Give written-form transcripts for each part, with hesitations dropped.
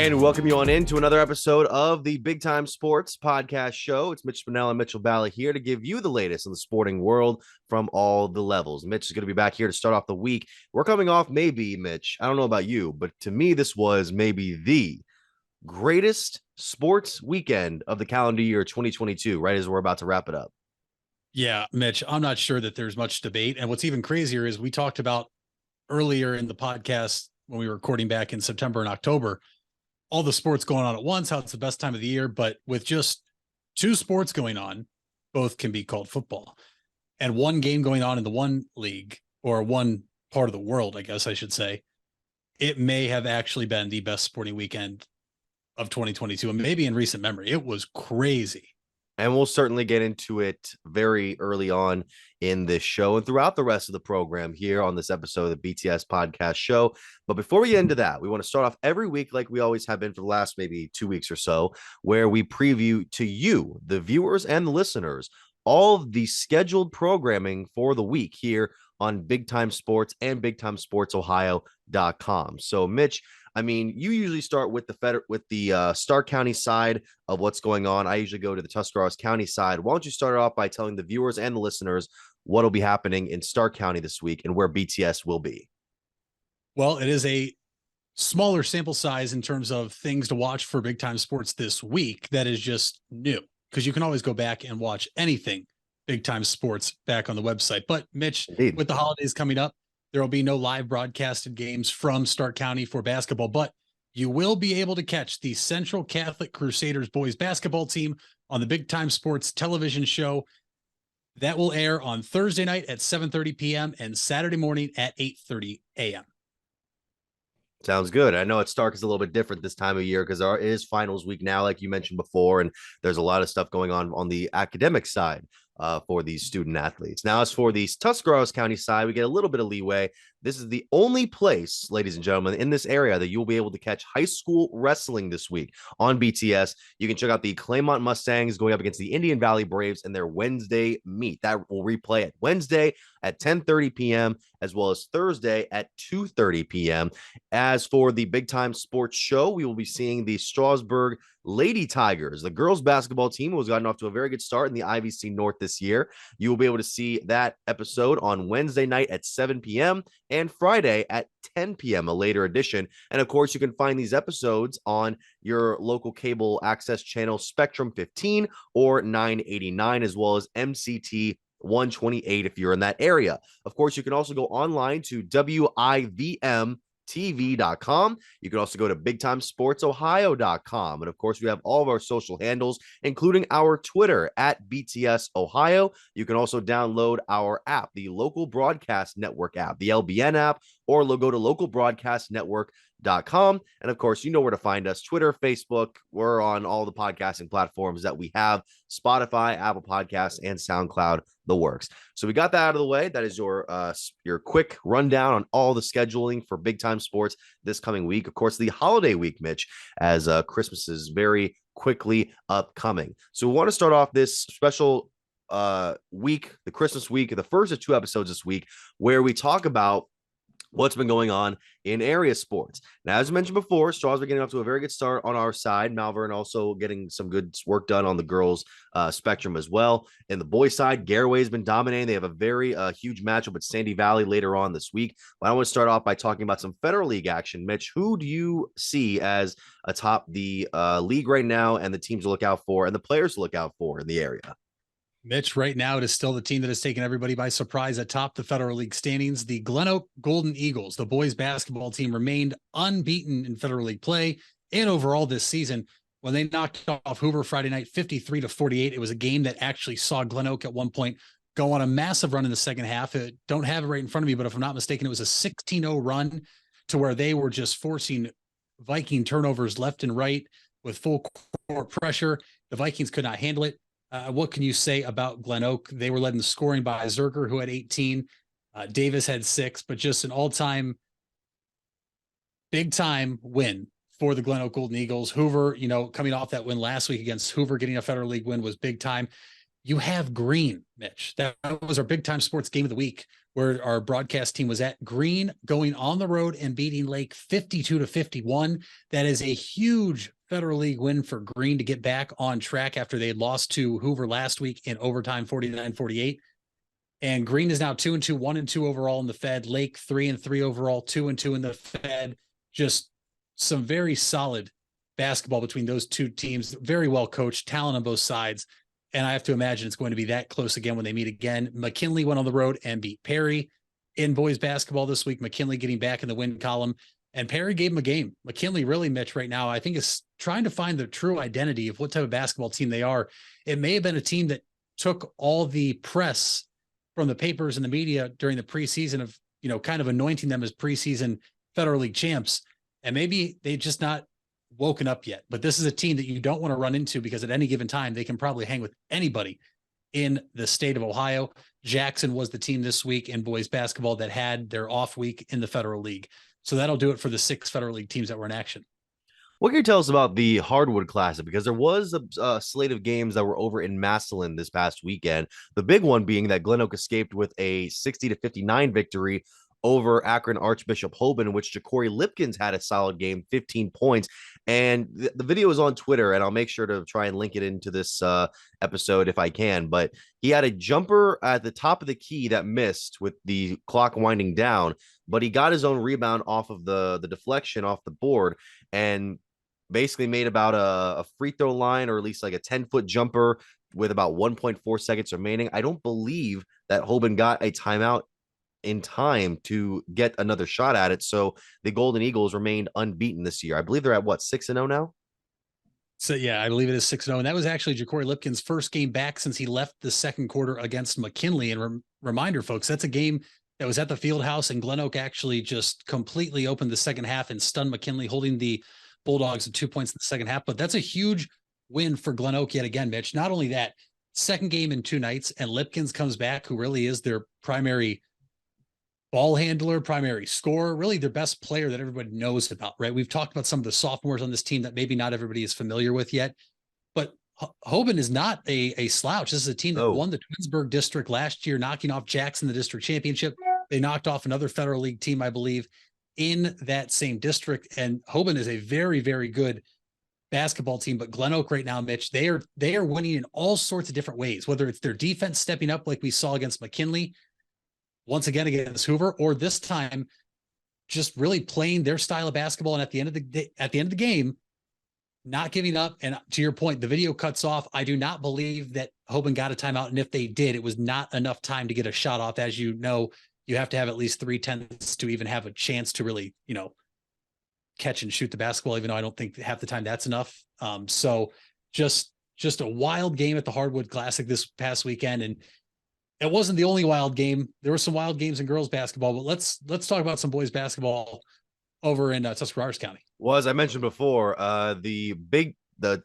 And welcome you on into another episode of the Big Time Sports Podcast Show. It's Mitch Spinell and Mitchell Bally here to give you the latest in the sporting world from all the levels. Mitch is going to be back here to start off the week. We're coming off maybe, Mitch, I don't know about you, but to me, this was maybe the greatest sports weekend of the calendar year 2022, right as we're about to wrap it up. Yeah, Mitch, I'm not sure that there's much debate. And what's even crazier is we talked about earlier in the podcast when we were recording back in September and October, all the sports going on at once, how it's the best time of the year. But with just two sports going on, both can be called football. And one game going on in the one league or one part of the world, I guess I should say, it may have actually been the best sporting weekend of 2022 and maybe in recent memory. It was crazy. And we'll certainly get into it very early on in this show and throughout the rest of the program here on this episode of the BTS Podcast Show. But before we get into that, we want to start off every week like we always have been for the last maybe 2 weeks or so, where we preview to you, the viewers and the listeners, all of the scheduled programming for the week here on Big Time Sports and BigTimeSportsOhio.com. So, Mitch, I mean, you usually start with the Stark County side of what's going on. I usually go to the Tuscarawas County side. Why don't you start off by telling the viewers and the listeners what will be happening in Stark County this week and where BTS will be? Well, it is a smaller sample size in terms of things to watch for Big Time Sports this week. That is just new because you can always go back and watch anything Big Time Sports back on the website. But Mitch, Indeed, with the holidays coming up, there will be no live broadcasted games from Stark County for basketball, but you will be able to catch the Central Catholic Crusaders boys basketball team on the Big Time Sports television show that will air on Thursday night at 7:30 p.m. and Saturday morning at 8:30 a.m. sounds good. I know at Stark is a little bit different this time of year because it is finals week now, like you mentioned before, and there's a lot of stuff going on the academic side for these student athletes. Now, as for the Tuscarawas County side, we get a little bit of leeway. This is the only place, ladies and gentlemen, in this area that you'll be able to catch high school wrestling this week on BTS. You can check out the Claymont Mustangs going up against the Indian Valley Braves in their Wednesday meet. That will replay at Wednesday at 10:30 p.m. as well as Thursday at 2:30 p.m. As for the Big Time Sports Show, we will be seeing the Strasburg Lady Tigers, the girls basketball team who has gotten off to a very good start in the IVC North this year. You will be able to see that episode on Wednesday night at 7 p.m. and Friday at 10 p.m., a later edition. And of course, you can find these episodes on your local cable access channel Spectrum 15 or 989, as well as MCT 128 if you're in that area. Of course, you can also go online to WIVM TV.com. You can also go to BigTimeSportsOhio.com. And of course, we have all of our social handles, including our Twitter at BTS Ohio. You can also download our app, the Local Broadcast Network app, the LBN app, or go to localbroadcastnetwork.com. And of course, you know where to find us: Twitter, Facebook. We're on all the podcasting platforms that we have: Spotify, Apple Podcasts, and SoundCloud, the works. So we got that out of the way. That is your quick rundown on all the scheduling for Big Time Sports this coming week. Of course, the holiday week, Mitch, as Christmas is very quickly upcoming. So we want to start off this special week, the Christmas week, the first of two episodes this week, where we talk about what's been going on in area sports. Now, as I mentioned before, Strasburg getting off to a very good start on our side. Malvern also getting some good work done on the girls' spectrum as well. And the boys' side, Garaway's been dominating. They have a very huge matchup with Sandy Valley later on this week. But I want to start off by talking about some Federal League action. Mitch, who do you see as atop the league right now, and the teams to look out for and the players to look out for in the area? Mitch, right now, it is still the team that has taken everybody by surprise atop the Federal League standings. The Glen Oak Golden Eagles, the boys basketball team, remained unbeaten in Federal League play and overall this season when they knocked off Hoover Friday night 53-48. It was a game that actually saw Glen Oak at one point go on a massive run in the second half. I don't have it right in front of me, but if I'm not mistaken, it was a 16-0 run to where they were just forcing Viking turnovers left and right with full court pressure. The Vikings could not handle it. What can you say about Glen Oak? They were led in scoring by Zerker, who had 18. Davis had 6, but just an all-time big-time win for the Glen Oak Golden Eagles. Hoover, coming off that win last week against Hoover, getting a Federal League win was big time. you have Green, Mitch. That was our big time sports game of the week, where our broadcast team was at. Green going on the road and beating Lake 52-51. That is a huge Federal League win for Green to get back on track after they had lost to Hoover last week in overtime 49-48. And Green is now 2-2, 1-2 overall in the Fed. Lake 3-3 overall, 2-2 in the Fed. Just some very solid basketball between those two teams. Very well coached, talent on both sides. And I have to imagine it's going to be that close again when they meet again. McKinley went on the road and beat Perry in boys basketball this week. McKinley getting back in the win column, and Perry gave him a game. McKinley really, Mitch, right now, I think is trying to find the true identity of what type of basketball team they are. It may have been a team that took all the press from the papers and the media during the preseason of, kind of anointing them as preseason Federal League champs. And maybe they just not woken up yet, but this is a team that you don't want to run into, because at any given time, they can probably hang with anybody in the state of Ohio. Jackson was the team this week in boys basketball that had their off week in the Federal League. So that'll do it for the 6 Federal League teams that were in action. What can you tell us about the Hardwood Classic? Because there was a slate of games that were over in Massillon this past weekend. The big one being that Glen Oak escaped with a 60-59 victory over Akron Archbishop Hoban, in which Ja'Cory Lipkins had a solid game, 15 points. And the video is on Twitter, and I'll make sure to try and link it into this episode if I can. But he had a jumper at the top of the key that missed with the clock winding down, but he got his own rebound off of the deflection off the board, and basically made about a free throw line, or at least like a 10-foot jumper with about 1.4 seconds remaining. I don't believe that Hoban got a timeout in time to get another shot at it. So the Golden Eagles remained unbeaten this year. I believe they're at what, 6-0 now? So yeah, I believe it is 6-0. And that was actually Ja'Cory Lipkins' first game back since he left the second quarter against McKinley. And reminder, folks, that's a game that was at the field house, and Glen Oak actually just completely opened the second half and stunned McKinley, holding the Bulldogs to 2 points in the second half. But that's a huge win for Glen Oak yet again, Mitch. Not only that, second game in 2 nights, and Lipkins comes back, who really is their primary ball handler, primary scorer, really their best player that everybody knows about, right? We've talked about some of the sophomores on this team that maybe not everybody is familiar with yet, but Hoban is not a slouch. This is a team that won the Twinsburg district last year, knocking off Jackson, the district championship. They knocked off another Federal League team, I believe, in that same district. And Hoban is a very, very good basketball team. But Glen Oak right now, Mitch, they are winning in all sorts of different ways, whether it's their defense stepping up like we saw against McKinley, once again against Hoover, or this time just really playing their style of basketball. And at the end of the game, not giving up. And to your point, the video cuts off. I do not believe that Hoban got a timeout. And if they did, it was not enough time to get a shot off. As you know, you have to have at least 3 tenths to even have a chance to really, catch and shoot the basketball, even though I don't think half the time that's enough. So just a wild game at the Hardwood Classic this past weekend. And it wasn't the only wild game. There were some wild games in girls basketball, but let's talk about some boys basketball over in Tuscarawas County. Well, as I mentioned before, the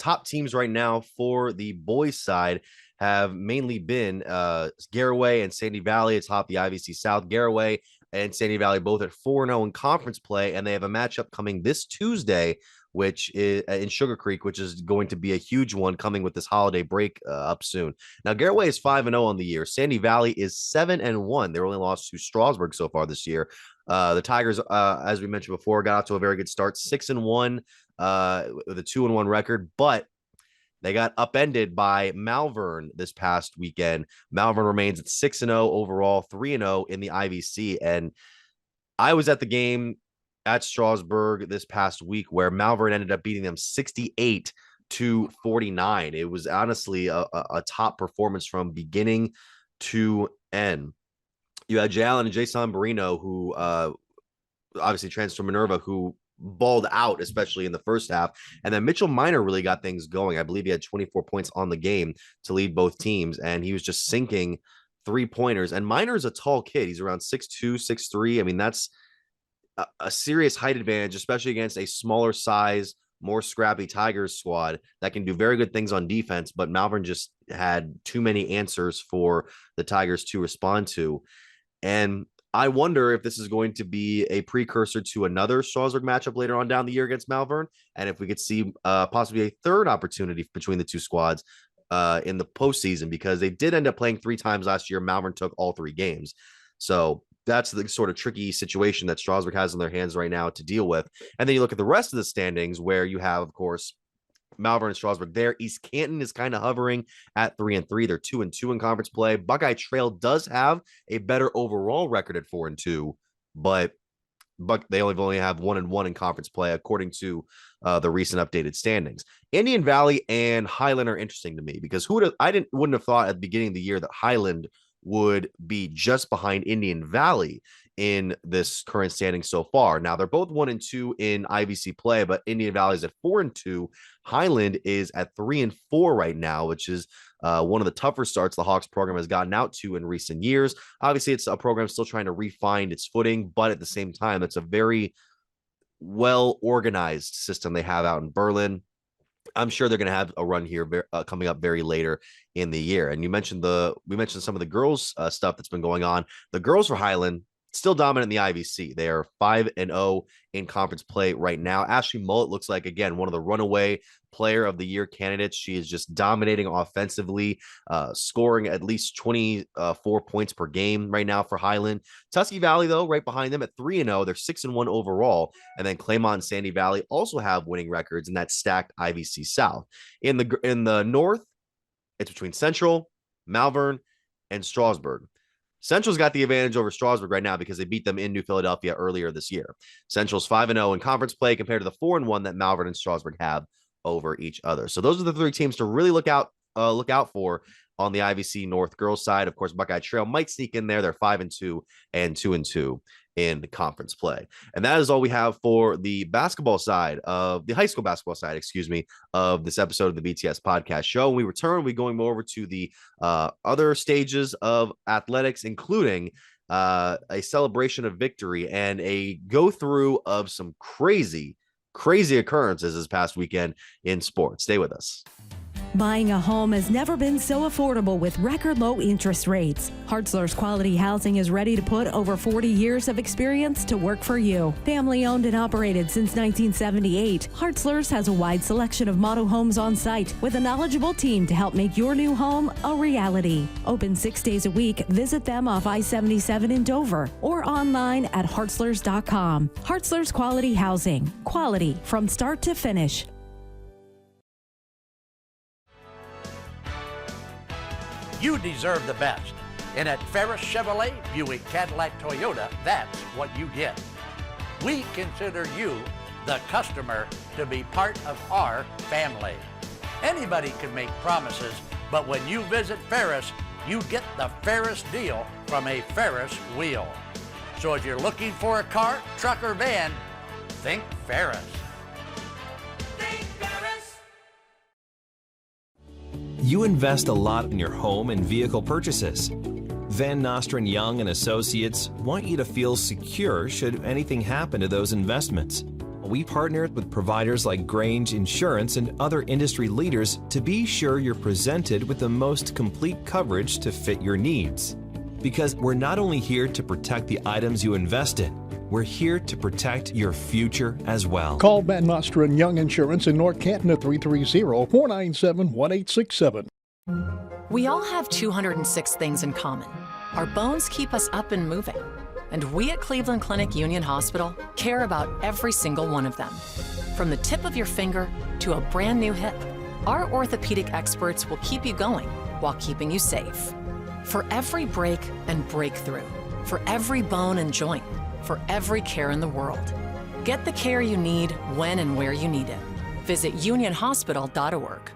top teams right now for the boys side have mainly been Garaway and Sandy Valley atop the IVC South. Garaway and Sandy Valley both at 4-0 in conference play, and they have a matchup coming this Tuesday, which is in Sugar Creek, which is going to be a huge one coming with this holiday break up soon. Now, Garaway is 5-0 on the year. Sandy Valley is 7-1. They only lost to Strasburg so far this year. The Tigers, as we mentioned before, got off to a very good start, 6-1 with a 2-1 record, but they got upended by Malvern this past weekend. Malvern remains at 6-0 overall, 3-0 in the IVC. And I was at the game at Strasburg this past week where Malvern ended up beating them 68-49. It was honestly a top performance from beginning to end. You had Jay Allen and Jason Barino, who obviously transferred to Minerva, who balled out, especially in the first half. And then Mitchell Minor really got things going. I believe he had 24 points on the game to lead both teams, and he was just sinking 3-pointers. And Minor is a tall kid. He's around 6'2", 6'3". I mean, that's a serious height advantage, especially against a smaller size, more scrappy Tigers squad that can do very good things on defense. But Malvern just had too many answers for the Tigers to respond to. And I wonder if this is going to be a precursor to another Strasburg matchup later on down the year against Malvern, and if we could see possibly a third opportunity between the two squads. in the postseason, because they did end up playing 3 times last year. Malvern took all 3 games. So that's the sort of tricky situation that Strasburg has in their hands right now to deal with. And then you look at the rest of the standings, where you have, of course, Malvern and Strasburg there. East Canton is kind of hovering at 3-3. They're 2-2 in conference play. Buckeye Trail does have a better overall record at 4-2, but they only have 1-1 in conference play, according to the recent updated standings. Indian Valley and Highland are interesting to me, because wouldn't have thought at the beginning of the year that Highland would be just behind Indian Valley in this current standing so far. Now, they're both 1-2 in IVC play, but Indian Valley is at 4-2. Highland is at 3-4 right now, which is one of the tougher starts the Hawks program has gotten out to in recent years. Obviously, it's a program still trying to refine its footing, but at the same time, it's a very well-organized system they have out in Berlin. I'm sure they're going to have a run here coming up very later in the year. And we mentioned some of the girls stuff that's been going on. The girls for Highland still dominant in the IVC. They are 5-0 in conference play right now. Ashley Mullet looks like, again, one of the runaway player of the year candidates. She is just dominating offensively, scoring at least 24 points per game right now for Highland. Tusky Valley, though, right behind them at 3-0. They're 6-1 overall. And then Claymont and Sandy Valley also have winning records in that stacked IVC South. In the North, it's between Central, Malvern, and Strasburg. Central's got the advantage over Strasburg right now because they beat them in New Philadelphia earlier this year. Central's 5-0 in conference play compared to the 4-1 that Malvern and Strasburg have over each other. So those are the 3 teams to really look out for on the IVC North girls side. Of course, Buckeye Trail might sneak in there. They're 5-2 and 2-2 in the conference play. And that is all we have for the basketball side of the high school basketball side, of this episode of the BTS podcast show. When we return, we're going over to the other stages of athletics, including a celebration of victory and a go through of some crazy occurrences this past weekend in sports. Stay with us. Buying a home has never been so affordable with record low interest rates. Hartzler's Quality Housing is ready to put over 40 years of experience to work for you. Family owned and operated since 1978, Hartzler's has a wide selection of model homes on site with a knowledgeable team to help make your new home a reality. Open 6 days a week. Visit them off I-77 in Dover or online at hartzlers.com. Hartzler's Quality Housing. Quality from start to finish. You deserve the best. And at Ferris Chevrolet, Buick, Cadillac, Toyota, that's what you get. We consider you, the customer, to be part of our family. Anybody can make promises, but when you visit Ferris, you get the Ferris deal from a Ferris wheel. So if you're looking for a car, truck, or van, think Ferris. You invest a lot in your home and vehicle purchases. Van Nostrand Young and Associates want you to feel secure should anything happen to those investments. We partner with providers like Grange Insurance and other industry leaders to be sure you're presented with the most complete coverage to fit your needs. Because we're not only here to protect the items you invest in, we're here to protect your future as well. Call Van Nostrand Young Insurance in North Canton at 330-497-1867. We all have 206 things in common. Our bones keep us up and moving. And we at Cleveland Clinic Union Hospital care about every single one of them. From the tip of your finger to a brand new hip, our orthopedic experts will keep you going while keeping you safe. For every break and breakthrough, for every bone and joint, for every care in the world. Get the care you need when and where you need it. Visit unionhospital.org.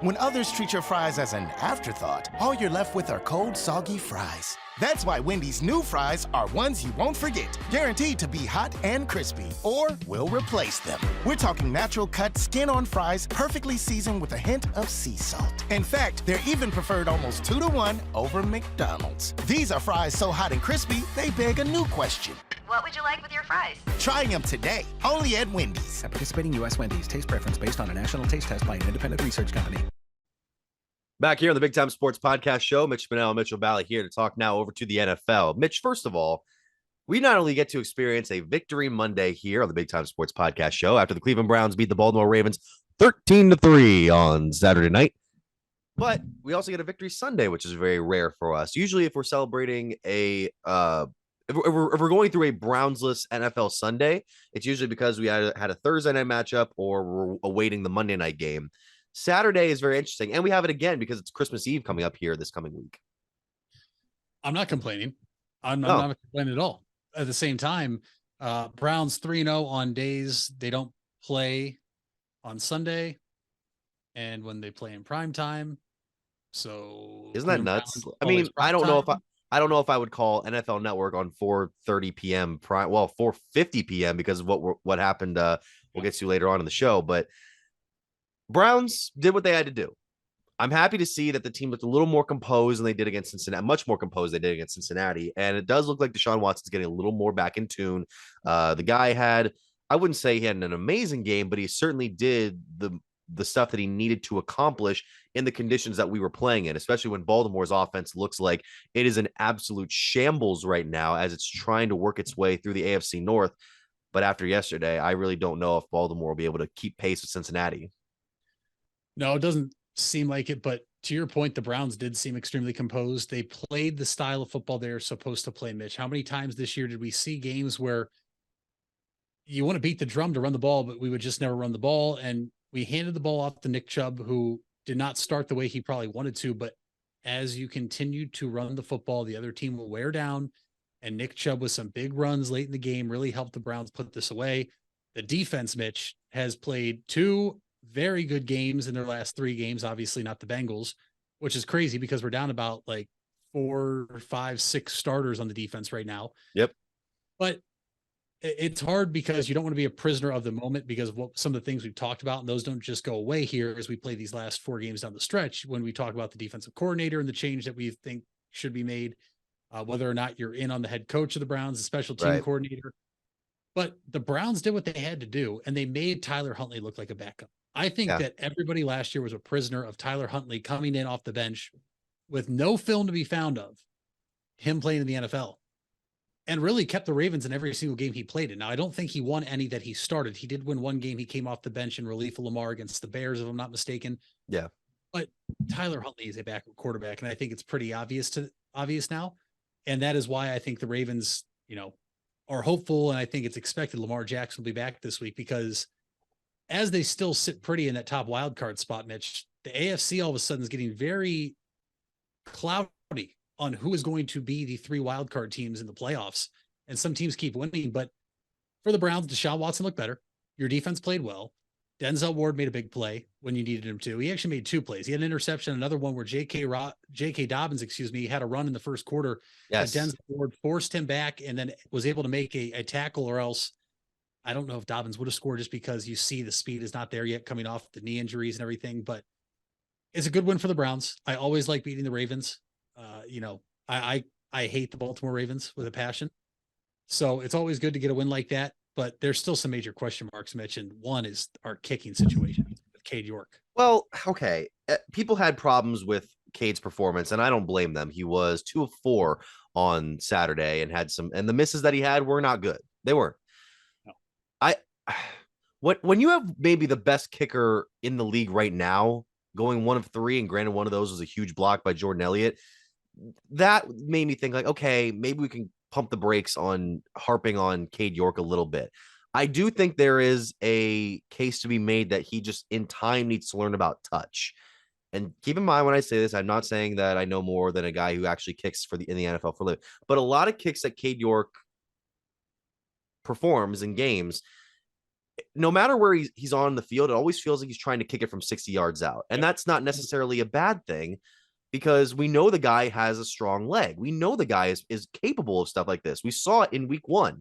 When others treat your fries as an afterthought, all you're left with are cold, soggy fries. That's why Wendy's new fries are ones you won't forget, guaranteed to be hot and crispy, or we'll replace them. We're talking natural cut, skin-on fries, perfectly seasoned with a hint of sea salt. In fact, they're even preferred almost 2-to-1 over McDonald's. These are fries so hot and crispy, they beg a new question. What would you like with your fries? Try them today, only at Wendy's. At participating U.S. Wendy's, taste preference based on a national taste test by an independent research company. Back here on the Big Time Sports Podcast Show, Mitch Spinell and Mitchell Bally here to talk now over to the NFL. Mitch, first of all, we not only get to experience a victory Monday here on the Big Time Sports Podcast Show after the Cleveland Browns beat the Baltimore Ravens 13-3 on Saturday night, But we also get a victory Sunday, which is very rare for us. Usually, if we're celebrating if we're going through a Brownsless NFL Sunday, it's usually because we had a Thursday night matchup or we're awaiting the Monday night game. Saturday is very interesting, and we have it again because it's Christmas Eve coming up here this coming week. I'm not complaining. I'm No. not complaining at all. At the same time, Browns 3-0 on days they don't play on Sunday, and when they play in prime time. So Isn't that Cleveland nuts? Browns I mean, always I prime don't know if time. I don't know if I would call NFL Network on 4:30 p.m. prime. Well, 4:50 p.m. because of what happened. We'll get to later on in the show, but Browns did what they had to do. I'm happy to see that the team looked a little more composed than they did against Cincinnati, much more composed than they did against Cincinnati. And it does look like Deshaun Watson's getting a little more back in tune. The guy had, I wouldn't say he had an amazing game, but he certainly did the stuff that he needed to accomplish in the conditions that we were playing in, especially when Baltimore's offense looks like it is an absolute shambles right now as it's trying to work its way through the AFC North. But after yesterday, I really don't know if Baltimore will be able to keep pace with Cincinnati. No, it doesn't seem like it, but to your point, the Browns did seem extremely composed. They played the style of football they're supposed to play, Mitch. How many times this year did we see games where you want to beat the drum to run the ball, but we would just never run the ball? And we handed the ball off to Nick Chubb, who did not start the way he probably wanted to, but as you continue to run the football, the other team will wear down. And Nick Chubb with some big runs late in the game really helped the Browns put this away. The defense, Mitch, has played 2 very good games in their last 3 games, obviously not the Bengals, which is crazy because we're down about like 4, 5, 6 starters on the defense right now. Yep. But it's hard because you don't want to be a prisoner of the moment because of what some of the things we've talked about, and those don't just go away here as we play these last 4 games down the stretch. When we talk about the defensive coordinator and the change that we think should be made, whether or not you're in on the head coach of the Browns, the special team coordinator. But the Browns did what they had to do, and they made Tyler Huntley look like a backup. I think that everybody last year was a prisoner of Tyler Huntley coming in off the bench with no film to be found of him playing in the NFL, and really kept the Ravens in every single game he played in. Now, I don't think he won any that he started. He did win one game. He came off the bench in relief of Lamar against the Bears, if I'm not mistaken. Yeah. But Tyler Huntley is a backup quarterback, and I think it's pretty obvious now. And that is why I think the Ravens, are hopeful, and I think it's expected Lamar Jackson will be back this week, because as they still sit pretty in that top wild card spot, Mitch, the AFC all of a sudden is getting very cloudy on who is going to be the 3 wild card teams in the playoffs. And some teams keep winning, but for the Browns, Deshaun Watson looked better. Your defense played well. Denzel Ward made a big play when you needed him to. He actually made 2 plays. He had an interception, another one where J.K. Dobbins, had a run in the first quarter. Yes. Denzel Ward forced him back and then was able to make a tackle, or else I don't know if Dobbins would have scored, just because you see the speed is not there yet coming off the knee injuries and everything. But it's a good win for the Browns. I always like beating the Ravens. I hate the Baltimore Ravens with a passion. So it's always good to get a win like that. But there's still some major question marks, Mitch, and one is our kicking situation with Cade York. Well, okay. People had problems with Cade's performance, and I don't blame them. He was 2 of 4 on Saturday and and the misses that he had were not good. They weren't. No. When you have maybe the best kicker in the league right now, going 1 of 3, and granted one of those was a huge block by Jordan Elliott, that made me think like, okay, maybe we can pump the brakes on harping on Cade York a little bit. I do think there is a case to be made that he just in time needs to learn about touch. And keep in mind when I say this, I'm not saying that I know more than a guy who actually kicks in the NFL for a living, but a lot of kicks that Cade York performs in games, no matter where he's on the field, it always feels like he's trying to kick it from 60 yards out. And that's not necessarily a bad thing, because we know the guy has a strong leg. We know the guy is capable of stuff like this. We saw it in week 1.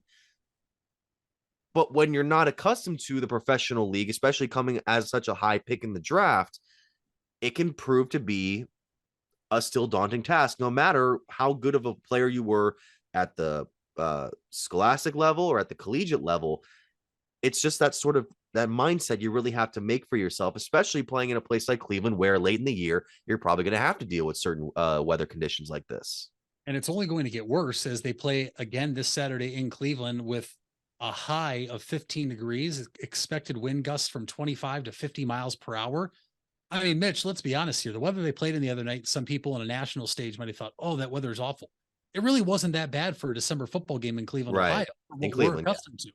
But when you're not accustomed to the professional league, especially coming as such a high pick in the draft, it can prove to be a still daunting task, no matter how good of a player you were at the scholastic level or at the collegiate level. It's just that sort of that mindset you really have to make for yourself, especially playing in a place like Cleveland, where late in the year, you're probably going to have to deal with certain weather conditions like this. And it's only going to get worse as they play again this Saturday in Cleveland with a high of 15 degrees, expected wind gusts from 25 to 50 miles per hour. I mean, Mitch, let's be honest here. The weather they played in the other night, some people on a national stage might have thought, oh, that weather is awful. It really wasn't that bad for a December football game in Cleveland, Right. Ohio. In What Cleveland, we're accustomed to.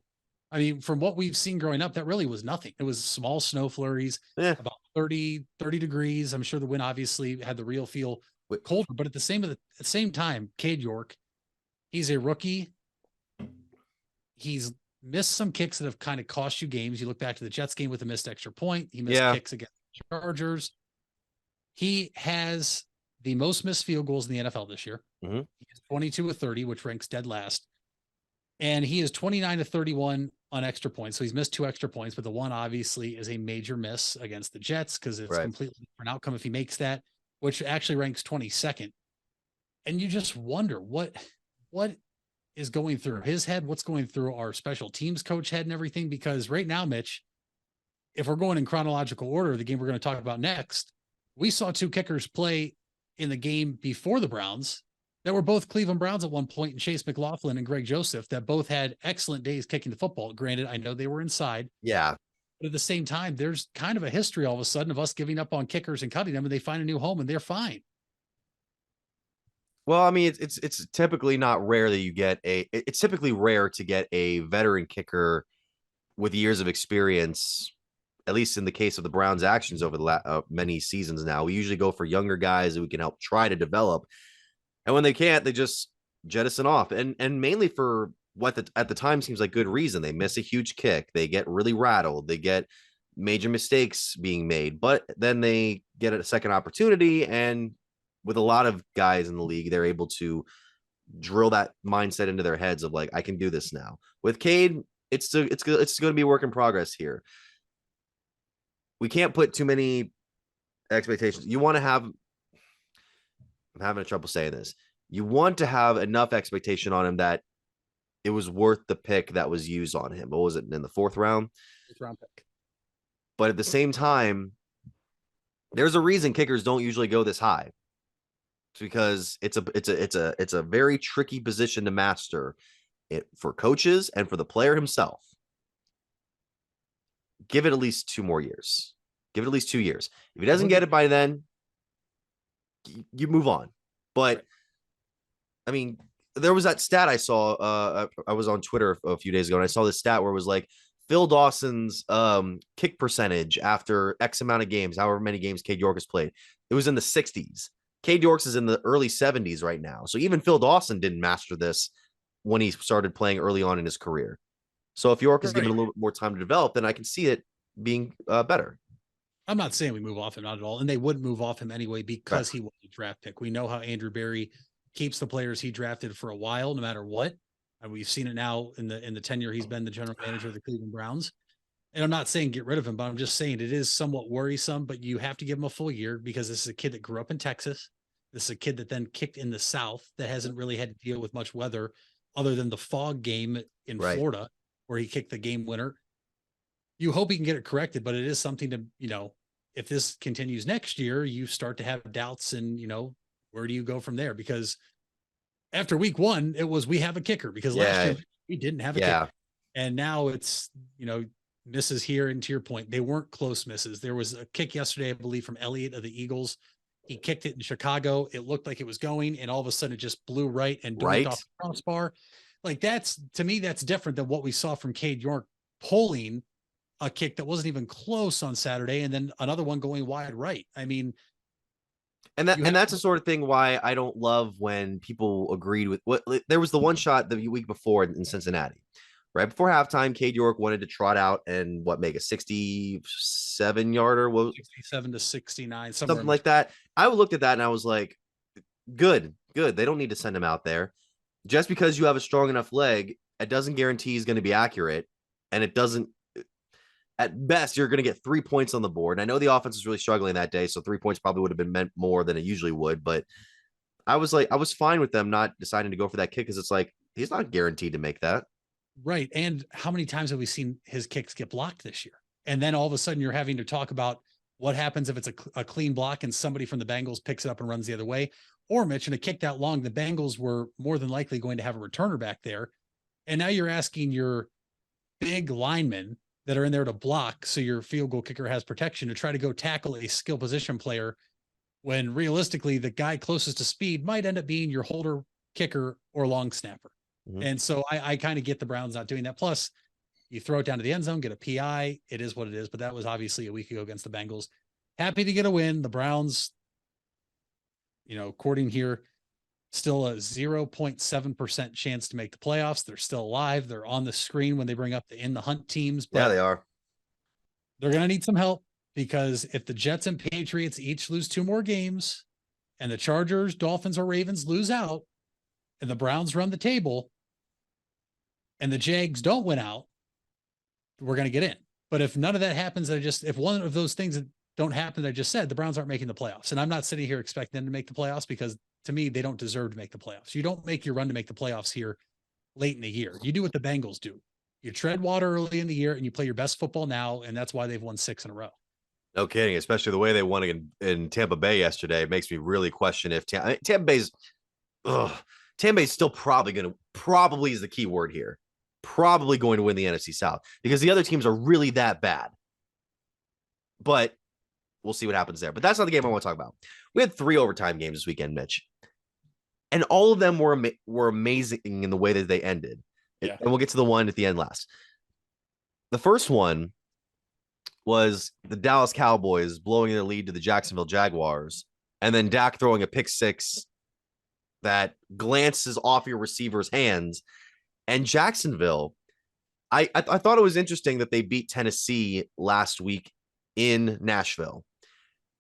I mean, from what we've seen growing up, that really was nothing. It was small snow flurries, Yeah. about 30 degrees. I'm sure the wind obviously had the real feel colder, but at the same time, Cade York, he's a rookie. He's missed some kicks that have kind of cost you games. You look back to the Jets game with a missed extra point. He missed kicks against the Chargers. He has the most missed field goals in the NFL this year. Mm-hmm. He is 22 of 30, which ranks dead last. And he is 29 to 31 on extra points. So he's missed 2 extra points, but the one obviously is a major miss against the Jets because it's completely different outcome if he makes that, which actually ranks 22nd. And you just wonder what is going through his head, what's going through our special teams coach head and everything. Because right now, Mitch, if we're going in chronological order, the game we're going to talk about next, we saw 2 kickers play in the game before the Browns that were both Cleveland Browns at one point, and Chase McLaughlin and Greg Joseph, that both had excellent days kicking the football. Granted, I know they were inside. Yeah. But at the same time, there's kind of a history all of a sudden of us giving up on kickers and cutting them, and they find a new home and they're fine. Well, I mean, it's typically not rare that you get it's typically rare to get a veteran kicker with years of experience, at least in the case of the Browns' actions over the many seasons now. We usually go for younger guys that we can help try to develop. And when they can't, they just jettison off. And mainly for what at the time seems like good reason. They miss a huge kick. They get really rattled. They get major mistakes being made. But then they get a second opportunity. And with a lot of guys in the league, they're able to drill that mindset into their heads of like, I can do this now. With Cade, it's going to be a work in progress here. We can't put too many expectations. You want to have, I'm having trouble saying this. You want to have enough expectation on him that it was worth the pick that was used on him. What was it in the 4th round? 4th round pick. But at the same time, there's a reason kickers don't usually go this high. It's because it's a very tricky position to master it for coaches and for the player himself. Give it at least 2 more years. Give it at least 2 years. If he doesn't get it by then, you move on. But I mean, there was that stat I saw. I was on Twitter a few days ago, and I saw this stat where it was like Phil Dawson's kick percentage after X amount of games, however many games Cade York has played. It was in the 60s. Cade York's is in the early 70s right now. So even Phil Dawson didn't master this when he started playing early on in his career. So if York is given a little bit more time to develop, then I can see it being better. I'm not saying we move off him, not at all. And they would move off him anyway because he was a draft pick. We know how Andrew Berry keeps the players he drafted for a while, no matter what. And we've seen it now in the tenure he's been the general manager of the Cleveland Browns. And I'm not saying get rid of him, but I'm just saying it is somewhat worrisome, but you have to give him a full year because this is a kid that grew up in Texas. This is a kid that then kicked in the South that hasn't really had to deal with much weather other than the fog game in Florida where he kicked the game winner. You hope he can get it corrected, but it is something to, if this continues next year, you start to have doubts and, where do you go from there? Because after week 1, it was, we have a kicker because last year we didn't have a kicker. And now it's, misses here. And to your point, they weren't close misses. There was a kick yesterday, I believe, from Elliott of the Eagles. He kicked it in Chicago. It looked like it was going, and all of a sudden it just blew right and dunked off the crossbar. Like to me, that's different than what we saw from Cade York pulling a kick that wasn't even close on Saturday, and then another one going wide right. I mean, that's the sort of thing why I don't love when people agreed with what there was the one shot the week before in Cincinnati. Right before halftime, Cade York wanted to trot out and make a 67-yarder, 67 to 69, something like that. I looked at that and I was like, good. They don't need to send him out there. Just because you have a strong enough leg, it doesn't guarantee he's going to be accurate. And it doesn't, at best, you're going to get 3 points on the board. And I know the offense is really struggling that day, so 3 points probably would have been meant more than it usually would. But I was fine with them not deciding to go for that kick because it's like, he's not guaranteed to make that. Right. And how many times have we seen his kicks get blocked this year? And then all of a sudden you're having to talk about what happens if it's a clean block and somebody from the Bengals picks it up and runs the other way. Or Mitch, in a kick that long, the Bengals were more than likely going to have a returner back there. And now you're asking your big lineman that are in there to block, so your field goal kicker has protection to try to go tackle a skill position player, when realistically the guy closest to speed might end up being your holder kicker or long snapper. And so I kind of get the Browns not doing that. Plus, you throw it down to the end zone, get a PI. It is what it is. But that was obviously a week ago against the Bengals. Happy to get a win. The Browns, according here, still a 0.7% chance to make the playoffs. They're still alive. They're on the screen when they bring up the in the hunt teams. But yeah, they are. They're going to need some help, because if the Jets and Patriots each lose 2 more games, and the Chargers, Dolphins, or Ravens lose out, and the Browns run the table, and the Jags don't win out, we're going to get in. But if none of that happens, if one of those things don't happen that I just said, the Browns aren't making the playoffs. And I'm not sitting here expecting them to make the playoffs, because to me, they don't deserve to make the playoffs. You don't make your run to make the playoffs here late in the year. You do what the Bengals do. You tread water early in the year and you play your best football now. And that's why they've won 6 in a row. No kidding. Especially the way they won in Tampa Bay yesterday. It makes me really question if Tampa Bay's still probably is the key word here. Probably going to win the NFC South, because the other teams are really that bad. But we'll see what happens there. But that's not the game I want to talk about. We had 3 overtime games this weekend, Mitch. And all of them were amazing in the way that they ended. Yeah. And we'll get to the one at the end last. The first one was the Dallas Cowboys blowing their lead to the Jacksonville Jaguars, and then Dak throwing a pick 6 that glances off your receiver's hands. And Jacksonville, I thought it was interesting that they beat Tennessee last week in Nashville.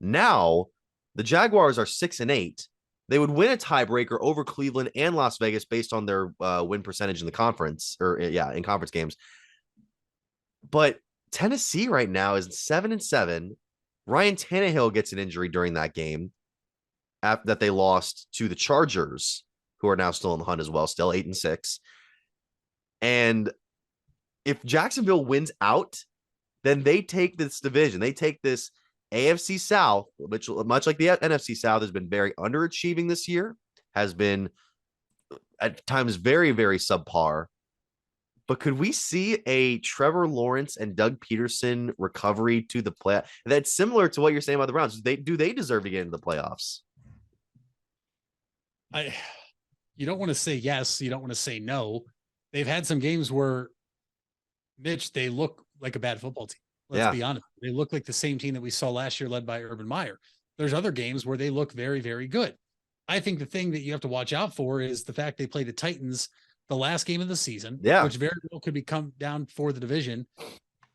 Now, the Jaguars are 6-8. They would win a tiebreaker over Cleveland and Las Vegas based on their win percentage in the conference, in conference games. But Tennessee right now is 7-7. Ryan Tannehill gets an injury during that game that they lost to the Chargers, who are now still in the hunt as well, still 8-6. And if Jacksonville wins out, then they take this division. They take this AFC South, which, much like the NFC South, has been very underachieving this year, has been at times very, very subpar. But could we see a Trevor Lawrence and Doug Peterson recovery to the play? That's similar to what you're saying about the Browns. Do they deserve to get into the playoffs? You don't want to say yes. You don't want to say no. They've had some games where, Mitch, they look like a bad football team. Let's be honest. They look like the same team that we saw last year led by Urban Meyer. There's other games where they look very, very good. I think the thing that you have to watch out for is the fact they play the Titans the last game of the season, which very well could come down for the division.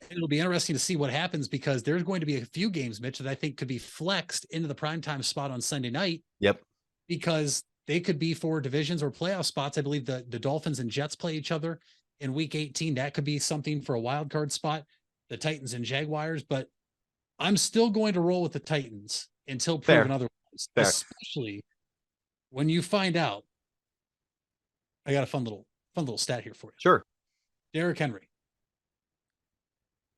It'll be interesting to see what happens, because there's going to be a few games, Mitch, that I think could be flexed into the primetime spot on Sunday night. Yep. Because they could be for divisions or playoff spots. I believe the Dolphins and Jets play each other in week 18. That could be something for a wild card spot, the Titans and Jaguars, but I'm still going to roll with the Titans until proven otherwise, especially when you find out. I got a fun little stat here for you. Sure. Derrick Henry,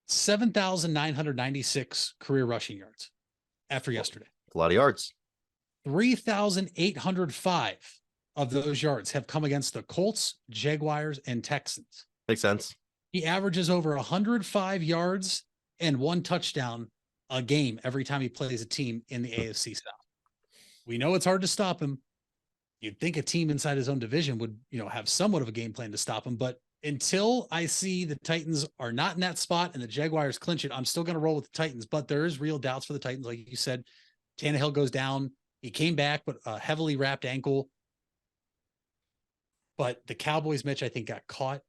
7,996 career rushing yards after yesterday. A lot of yards. 3,805 of those yards have come against the Colts, Jaguars, and Texans. Makes sense. He averages over 105 yards and 1 touchdown a game every time he plays a team in the AFC South. We know it's hard to stop him. You'd think a team inside his own division would, have somewhat of a game plan to stop him. But until I see the Titans are not in that spot and the Jaguars clinch it, I'm still going to roll with the Titans. But there is real doubts for the Titans. Like you said, Tannehill goes down. He came back, but a heavily wrapped ankle. But the Cowboys, Mitch, I think got caught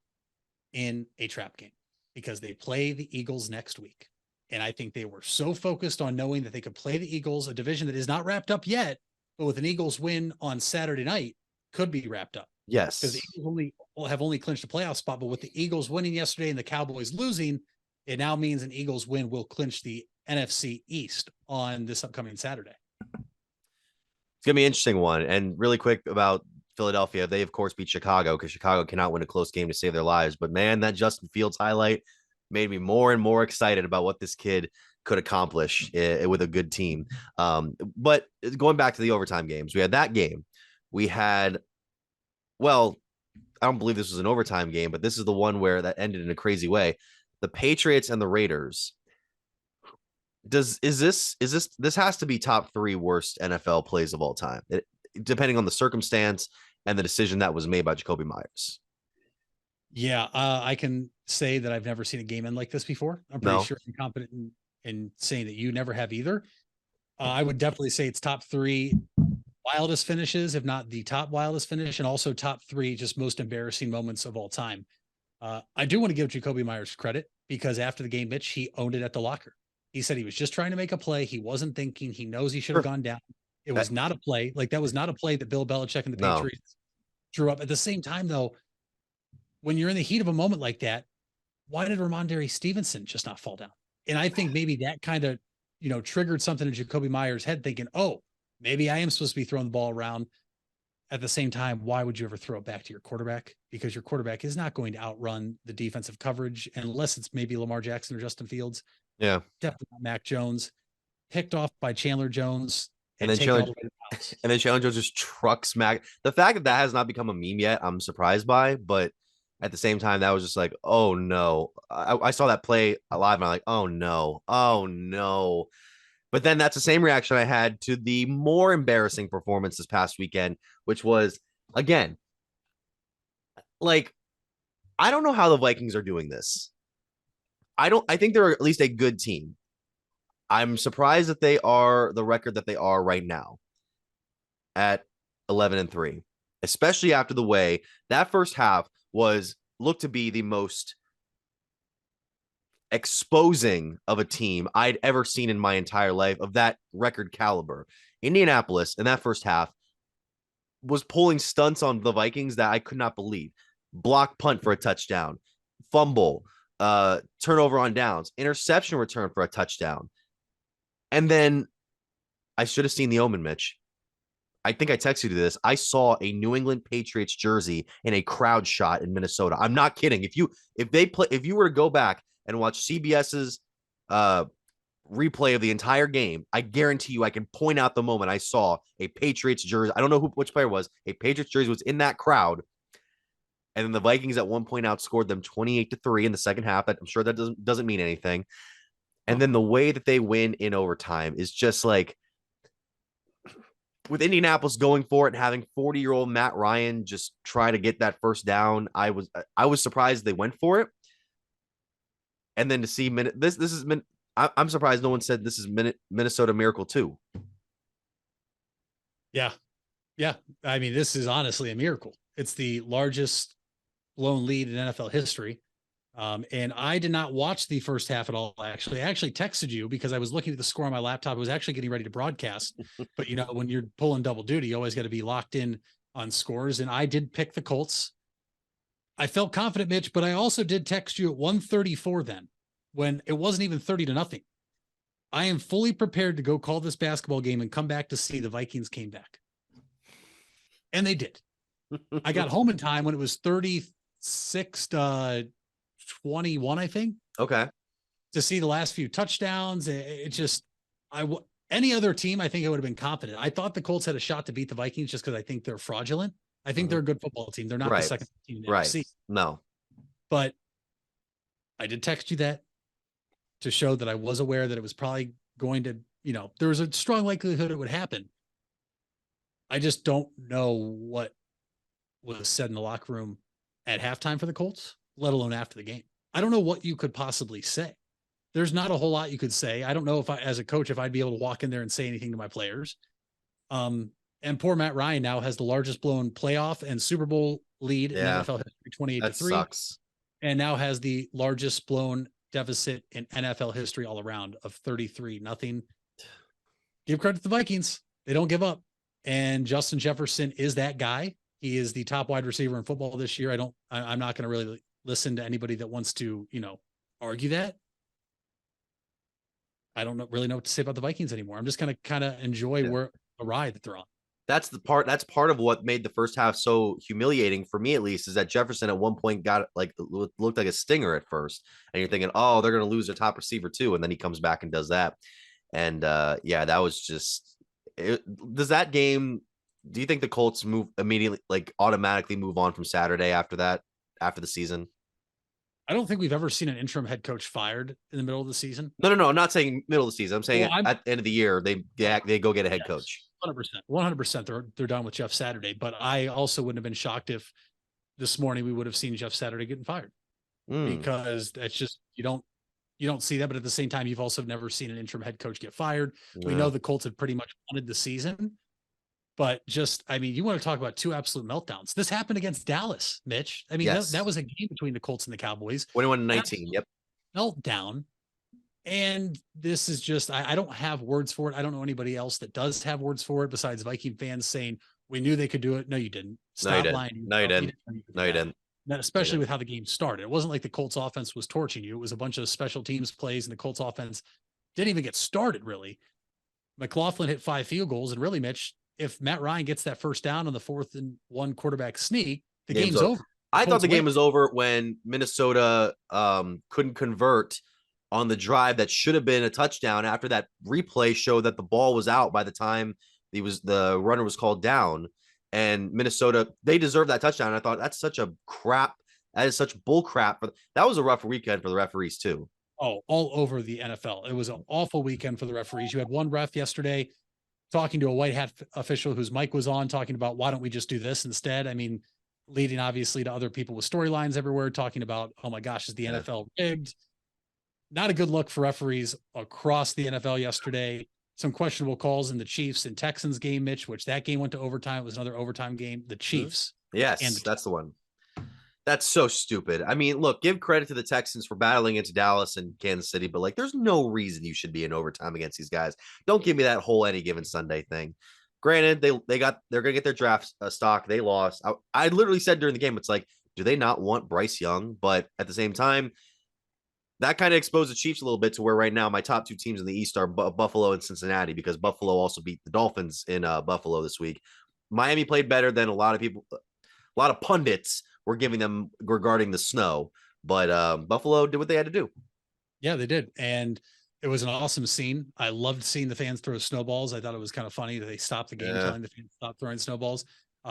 in a trap game because they play the Eagles next week. And I think they were so focused on knowing that they could play the Eagles, a division that is not wrapped up yet, but with an Eagles win on Saturday night could be wrapped up. Yes. Because the Eagles have only clinched a playoff spot, but with the Eagles winning yesterday and the Cowboys losing, it now means an Eagles win will clinch the NFC East on this upcoming Saturday. It's going to be an interesting one. And really quick about Philadelphia, they, of course, beat Chicago because Chicago cannot win a close game to save their lives. But, man, that Justin Fields highlight made me more and more excited about what this kid could accomplish with a good team. But going back to the overtime games, we had that game. We had, well, I don't believe this was an overtime game, but this is the one where that ended in a crazy way. the Patriots and the Raiders. This has to be top 3 worst NFL plays of all time, depending on the circumstance and the decision that was made by Jakobi Meyers. Yeah, I can say that I've never seen a game end like this before. I'm pretty sure I'm confident in saying that you never have either. I would definitely say it's top 3 wildest finishes, if not the top wildest finish, and also top 3 just most embarrassing moments of all time. I do want to give Jakobi Meyers credit because after the game, Mitch, he owned it at the locker. He said he was just trying to make a play. He wasn't thinking. He knows he should have gone down. It was not a play. Like, that was not a play that Bill Belichick and the Patriots drew up. At the same time, though, when you're in the heat of a moment like that, why did Ramondre Stevenson just not fall down? And I think maybe that kind of, triggered something in Jakobi Meyers' head, thinking, oh, maybe I am supposed to be throwing the ball around. At the same time, why would you ever throw it back to your quarterback? Because your quarterback is not going to outrun the defensive coverage unless it's maybe Lamar Jackson or Justin Fields. Yeah. Definitely not Mac Jones. Picked off by Chandler Jones. And then Chandler Jones just trucks Mac. The fact that has not become a meme yet, I'm surprised by. But at the same time, that was just like, oh, no. I saw that play live, and I'm like, oh, no. Oh, no. But then that's the same reaction I had to the more embarrassing performance this past weekend, which was, again, like, I don't know how the Vikings are doing this. I think they're at least a good team. I'm surprised that they are the record that they are right now at 11-3, especially after the way that first half looked to be the most exposing of a team I'd ever seen in my entire life of that record caliber. Indianapolis in that first half was pulling stunts on the Vikings that I could not believe. Block punt for a touchdown, fumble, turnover on downs, interception return for a touchdown. And then I should have seen the omen, Mitch. I think I texted you this. I saw a New England Patriots jersey in a crowd shot in Minnesota. I'm not kidding. If you were to go back and watch CBS's replay of the entire game, I guarantee you I can point out the moment I saw a Patriots jersey. I don't know which player it was. A Patriots jersey was in that crowd. And then the Vikings at one point outscored them 28-3 in the second half. I'm sure that doesn't mean anything. And then the way that they win in overtime is just like, with Indianapolis going for it and having 40-year-old Matt Ryan just try to get that first down, I was surprised they went for it. And then to see I'm surprised no one said this is Minnesota Miracle 2. Yeah. I mean, this is honestly a miracle. It's the largest blown lead in NFL history. And I did not watch the first half at all. Actually, I actually texted you because I was looking at the score on my laptop. I was actually getting ready to broadcast, but when you're pulling double duty, you always got to be locked in on scores. And I did pick the Colts. I felt confident, Mitch, but I also did text you at 1:34 then, when it wasn't even 30-0. I am fully prepared to go call this basketball game and come back to see the Vikings came back. And they did. I got home in time when it was 36-21, I think. Okay. To see the last few touchdowns. Any other team, I think I would have been confident. I thought the Colts had a shot to beat the Vikings just because I think they're fraudulent. I think they're a good football team. They're not the second team in the NFC. No. But I did text you that to show that I was aware that it was probably going to, there was a strong likelihood it would happen. I just don't know what was said in the locker room at halftime for the Colts, let alone after the game. I don't know what you could possibly say. There's not a whole lot you could say. I don't know if as a coach, if I'd be able to walk in there and say anything to my players. And poor Matt Ryan now has the largest blown playoff and Super Bowl lead in NFL history, 28-3. That sucks. And now has the largest blown deficit in NFL history all around of 33-0. Give credit to the Vikings. They don't give up. And Justin Jefferson is that guy. He is the top wide receiver in football this year. I'm not going to really listen to anybody that wants to, argue that. I don't really know what to say about the Vikings anymore. I'm just going to kind of enjoy the ride that they're on. That's part of what made the first half so humiliating for me, at least, is that Jefferson at one point got looked like a stinger at first. And you're thinking, oh, they're going to lose their top receiver too. And then he comes back and does that. And that was just, does that game, do you think the Colts move immediately, automatically move on from Saturday after that, after the season? I don't think we've ever seen an interim head coach fired in the middle of the season. No. I'm not saying middle of the season. I'm saying Well, at the end of the year, they go get a head Yes, coach. 100%. They're done with Jeff Saturday. But I also wouldn't have been shocked if this morning we would have seen Jeff Saturday getting fired, because that's just, you don't see that. But at the same time, you've also never seen an interim head coach get fired. We know the Colts had pretty much wanted the season, but just, I mean, you want to talk about two absolute meltdowns. This happened against Dallas, Mitch. I mean, Yes. that was a game between the Colts and the Cowboys. 21-19. Yep. Meltdown. And this is just, I don't have words for it. I don't know anybody else that does have words for it besides Viking fans saying, we knew they could do it. No, you didn't. Stop lying. No, you didn't. No, you didn't. Especially with how the game started. It wasn't like the Colts offense was torching you. It was a bunch of special teams plays, and the Colts offense didn't even get started, really. McLaughlin hit 5 field goals, and really, Mitch, if Matt Ryan gets that first down on the 4th and 1 quarterback sneak, the game's over. I thought the game was over when Minnesota couldn't convert on the drive that should have been a touchdown after that replay showed that the ball was out by the time the runner was called down. And Minnesota, they deserve that touchdown. I thought that is such bull crap. That was a rough weekend for the referees too. Oh, all over the NFL. It was an awful weekend for the referees. You had one ref yesterday talking to a white hat official whose mic was on, talking about, why don't we just do this instead? I mean, leading obviously to other people with storylines everywhere, talking about, oh my gosh, is the NFL rigged? Not a good look for referees across the NFL yesterday. Some questionable calls in the Chiefs and Texans game, Mitch, which that game went to overtime. It was another overtime game. The Chiefs. Yes, that's the one. That's so stupid. I mean, look, give credit to the Texans for battling into Dallas and Kansas City, but like, there's no reason you should be in overtime against these guys. Don't give me that whole any given Sunday thing. Granted, they're gonna get their draft stock. They lost. I literally said during the game, it's like, do they not want Bryce Young? But at the same time, that kind of exposed the Chiefs a little bit to where right now my top 2 teams in the East are Buffalo and Cincinnati, because Buffalo also beat the Dolphins in Buffalo this week. Miami played better than a lot of pundits were giving them regarding the snow, but Buffalo did what they had to do. Yeah, they did. And it was an awesome scene. I loved seeing the fans throw snowballs. I thought it was kind of funny that they stopped the game telling the fans to stop throwing snowballs,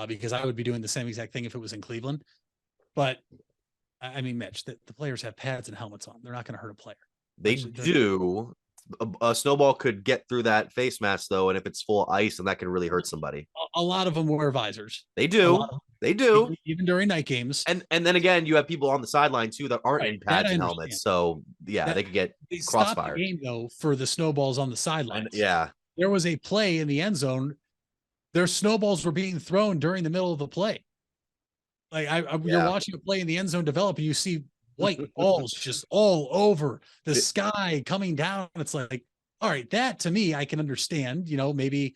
because I would be doing the same exact thing if it was in Cleveland. But I mean, Mitch, the players have pads and helmets on. They're not going to hurt a player. They do. A snowball could get through that face mask, though, and if it's full of ice, and that can really hurt somebody. A lot of them wear visors. They do. They do. Even during night games. And then again, you have people on the sideline, too, that aren't in pads and helmets. So, yeah, they could get crossfire. The game, though, for the snowballs on the sidelines. Yeah. There was a play in the end zone. Their snowballs were being thrown during the middle of the play. Like you're watching a play in the end zone develop, and you see white balls just all over the sky coming down. It's like, all right, that to me, I can understand, maybe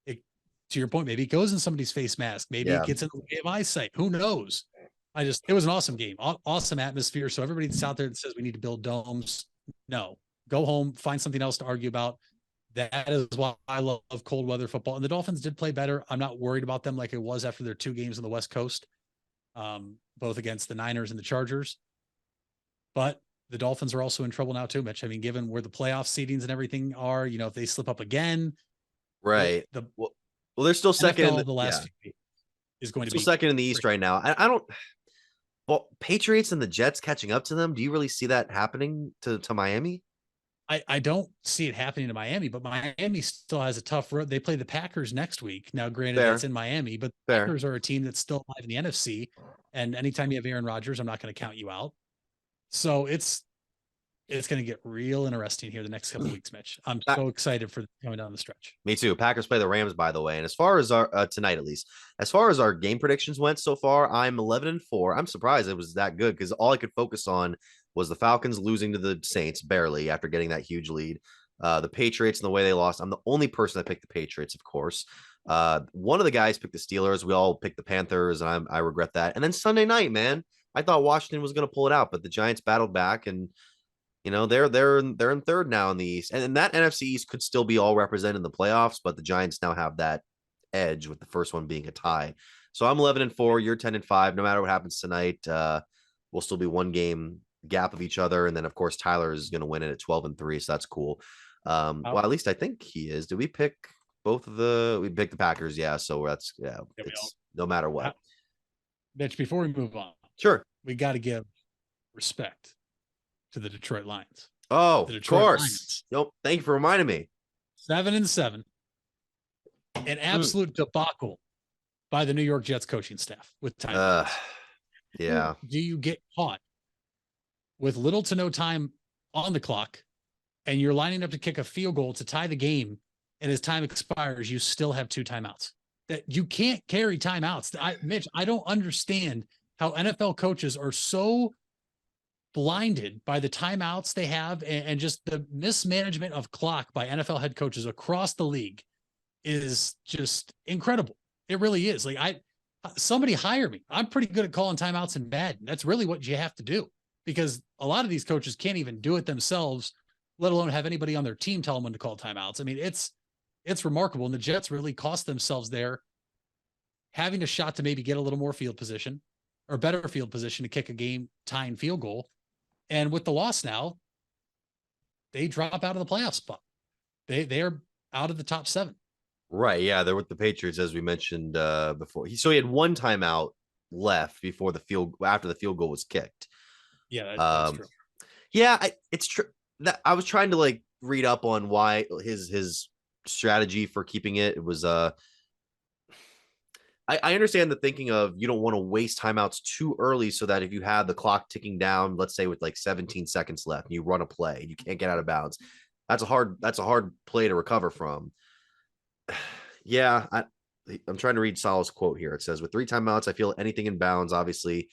to your point, maybe it goes in somebody's face mask. Maybe it gets in the way of eyesight. Who knows? It was an awesome game, awesome atmosphere. So everybody that's out there that says we need to build domes, no, go home, find something else to argue about. That is why I love cold weather football. And the Dolphins did play better. I'm not worried about them like it was after their 2 games on the West Coast, both against the Niners and the Chargers. But the Dolphins are also in trouble now too, Mitch. I mean, given where the playoff seedings and everything are, if they slip up again, right. Well, they're still second in the last few weeks is going to be second in the East right now. I don't. Well, Patriots and the Jets catching up to them. Do you really see that happening to Miami? I don't see it happening to Miami, but Miami still has a tough road. They play the Packers next week. Now, granted, that's in Miami, but the Packers are a team that's still alive in the NFC. And anytime you have Aaron Rodgers, I'm not going to count you out. So it's going to get real interesting here the next couple of weeks, Mitch. I'm so excited for coming down the stretch. Me too. Packers play the Rams, by the way. And as far as our tonight, at least, as far as our game predictions went so far, I'm 11-4. I'm surprised it was that good, because all I could focus on was the Falcons losing to the Saints barely after getting that huge lead. The Patriots and the way they lost. I'm the only person that picked the Patriots, of course. One of the guys picked the Steelers. We all picked the Panthers, and I regret that. And then Sunday night, man, I thought Washington was going to pull it out, but the Giants battled back, and they're in third now in the East, and that NFC East could still be all represented in the playoffs, but the Giants now have that edge with the first one being a tie. So I'm 11-4. You're 10-5. No matter what happens tonight, we'll still be 1 game gap of each other, and then of course Tyler is going to win it at 12-3, so that's cool. Well, at least I think he is. Did we pick we picked the Packers? Yeah, so that's it's no matter what. Mitch, before we move on, sure, we got to give respect to the Detroit Lions. Oh, The of Detroit course. Lions. Nope. Thank you for reminding me. 7-7. An absolute debacle by the New York Jets coaching staff with timeouts. Yeah. Do you get caught with little to no time on the clock and you're lining up to kick a field goal to tie the game, and as time expires, you still have 2 timeouts? That you can't carry timeouts. Mitch, I don't understand how NFL coaches are so blinded by the timeouts they have and just the mismanagement of clock by NFL head coaches across the league is just incredible. It really is. Like, somebody hire me. I'm pretty good at calling timeouts in Madden. That's really what you have to do, because a lot of these coaches can't even do it themselves, let alone have anybody on their team tell them when to call timeouts. I mean, it's remarkable. And the Jets really cost themselves there, having a shot to maybe get a little more field position or better field position to kick a game tying field goal. And with the loss now, they drop out of the playoff spot. They are out of the top 7. Right. Yeah. They're with the Patriots, as we mentioned before. So he had 1 timeout left before after the field goal was kicked. Yeah, that's true. Yeah, it's true. That I was trying to like read up on why his strategy for keeping it. It was I understand the thinking of you don't want to waste timeouts too early, so that if you have the clock ticking down, let's say with like 17 seconds left, and you run a play and you can't get out of bounds, that's a hard play to recover from. Yeah, I'm trying to read Saleh's quote here. It says, with 3 timeouts, I feel anything in bounds. Obviously,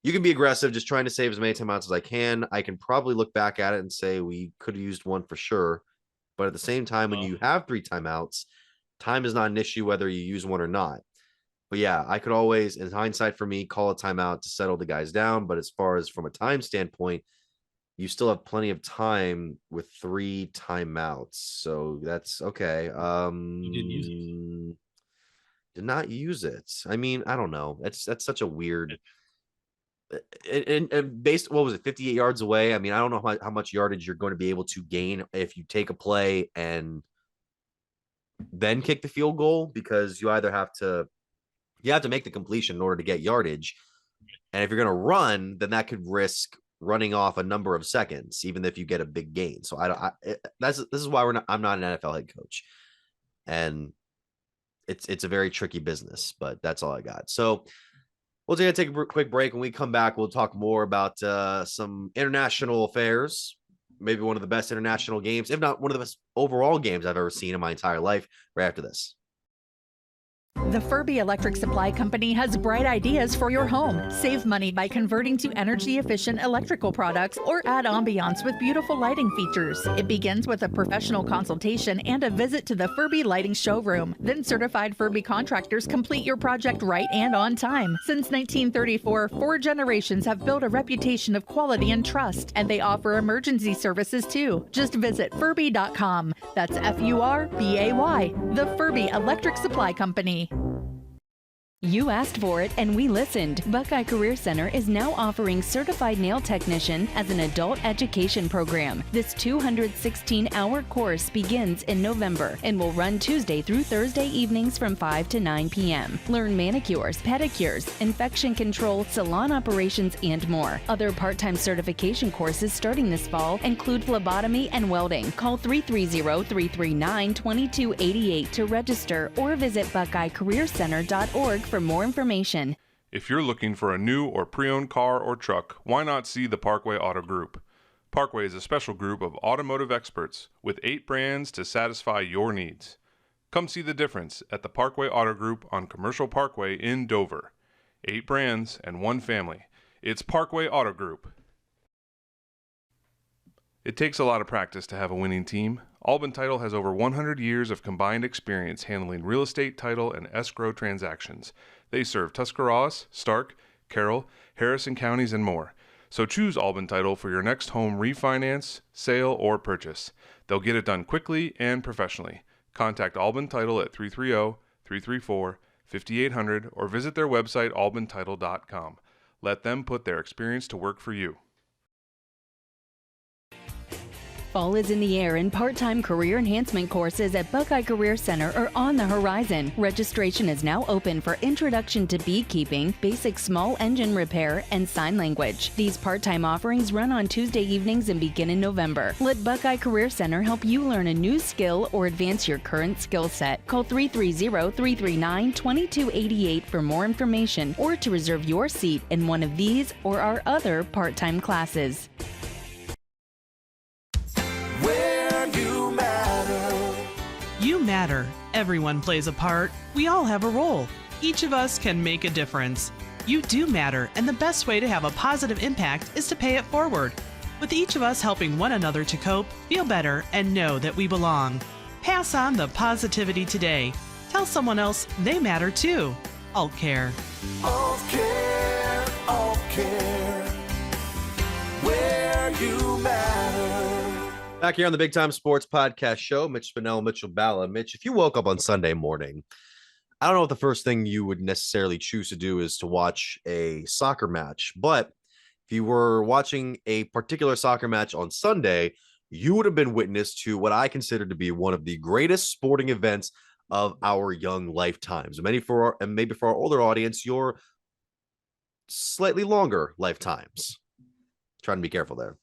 you can be aggressive, just trying to save as many timeouts as I can. I can probably look back at it and say we could have used 1 for sure. But at the same time, when you have 3 timeouts, time is not an issue whether you use 1 or not. But yeah, I could always, in hindsight for me, call a timeout to settle the guys down. But as far as from a time standpoint, you still have plenty of time with 3 timeouts. So that's okay. You didn't use it. Did not use it. I mean, I don't know. That's such a weird. And based, what was it, 58 yards away? I mean, I don't know how much yardage you're going to be able to gain if you take a play and then kick the field goal, because you either have to make the completion in order to get yardage. And if you're going to run, then that could risk running off a number of seconds, even if you get a big gain. So this is why I'm not an NFL head coach. And it's a very tricky business, but that's all I got. So we'll take a quick break. When we come back, we'll talk more about some international affairs, maybe one of the best international games, if not one of the best overall games I've ever seen in my entire life, right after this. The Furby Electric Supply Company has bright ideas for your home. Save money by converting to energy-efficient electrical products or add ambiance with beautiful lighting features. It begins with a professional consultation and a visit to the Furby Lighting Showroom. Then certified Furby contractors complete your project right and on time. Since 1934, 4 generations have built a reputation of quality and trust, and they offer emergency services too. Just visit Furby.com. That's F-U-R-B-A-Y. The Furby Electric Supply Company. You asked for it and we listened. Buckeye Career Center is now offering Certified Nail Technician as an adult education program. This 216-hour course begins in November and will run Tuesday through Thursday evenings from 5 to 9 p.m. Learn manicures, pedicures, infection control, salon operations, and more. Other part-time certification courses starting this fall include phlebotomy and welding. Call 330-339-2288 to register or visit BuckeyeCareerCenter.org for more information. If you're looking for a new or pre-owned car or truck, why not see the Parkway Auto Group? Parkway is a special group of automotive experts with 8 brands to satisfy your needs. Come see the difference at the Parkway Auto Group on Commercial Parkway in Dover. 8 brands and 1 family. It's Parkway Auto Group. It takes a lot of practice to have a winning team. Albin Title has over 100 years of combined experience handling real estate, title, and escrow transactions. They serve Tuscarawas, Stark, Carroll, Harrison counties, and more. So choose Albin Title for your next home refinance, sale, or purchase. They'll get it done quickly and professionally. Contact Albin Title at 330-334-5800 or visit their website albintitle.com. Let them put their experience to work for you. Fall is in the air and part-time career enhancement courses at Buckeye Career Center are on the horizon. Registration is now open for Introduction to Beekeeping, Basic Small Engine Repair, and Sign Language. These part-time offerings run on Tuesday evenings and begin in November. Let Buckeye Career Center help you learn a new skill or advance your current skill set. Call 330-339-2288 for more information or to reserve your seat in one of these or our other part-time classes. You matter. Everyone plays a part. We all have a role. Each of us can make a difference. You do matter, and the best way to have a positive impact is to pay it forward. With each of us helping one another to cope, feel better, and know that we belong. Pass on the positivity today. Tell someone else they matter too. Alt Care. Alt Care, Alt Care. Where you matter. Back here on the Big Time Sports Podcast Show, Mitch Spinell, Mitchell Balla. Mitch, if you woke up on Sunday morning, I don't know if the first thing you would necessarily choose to do is to watch a soccer match, but if you were watching a particular soccer match on Sunday, you would have been witness to what I consider to be one of the greatest sporting events of our young lifetimes. Maybe for our older audience, your slightly longer lifetimes. Trying to be careful there.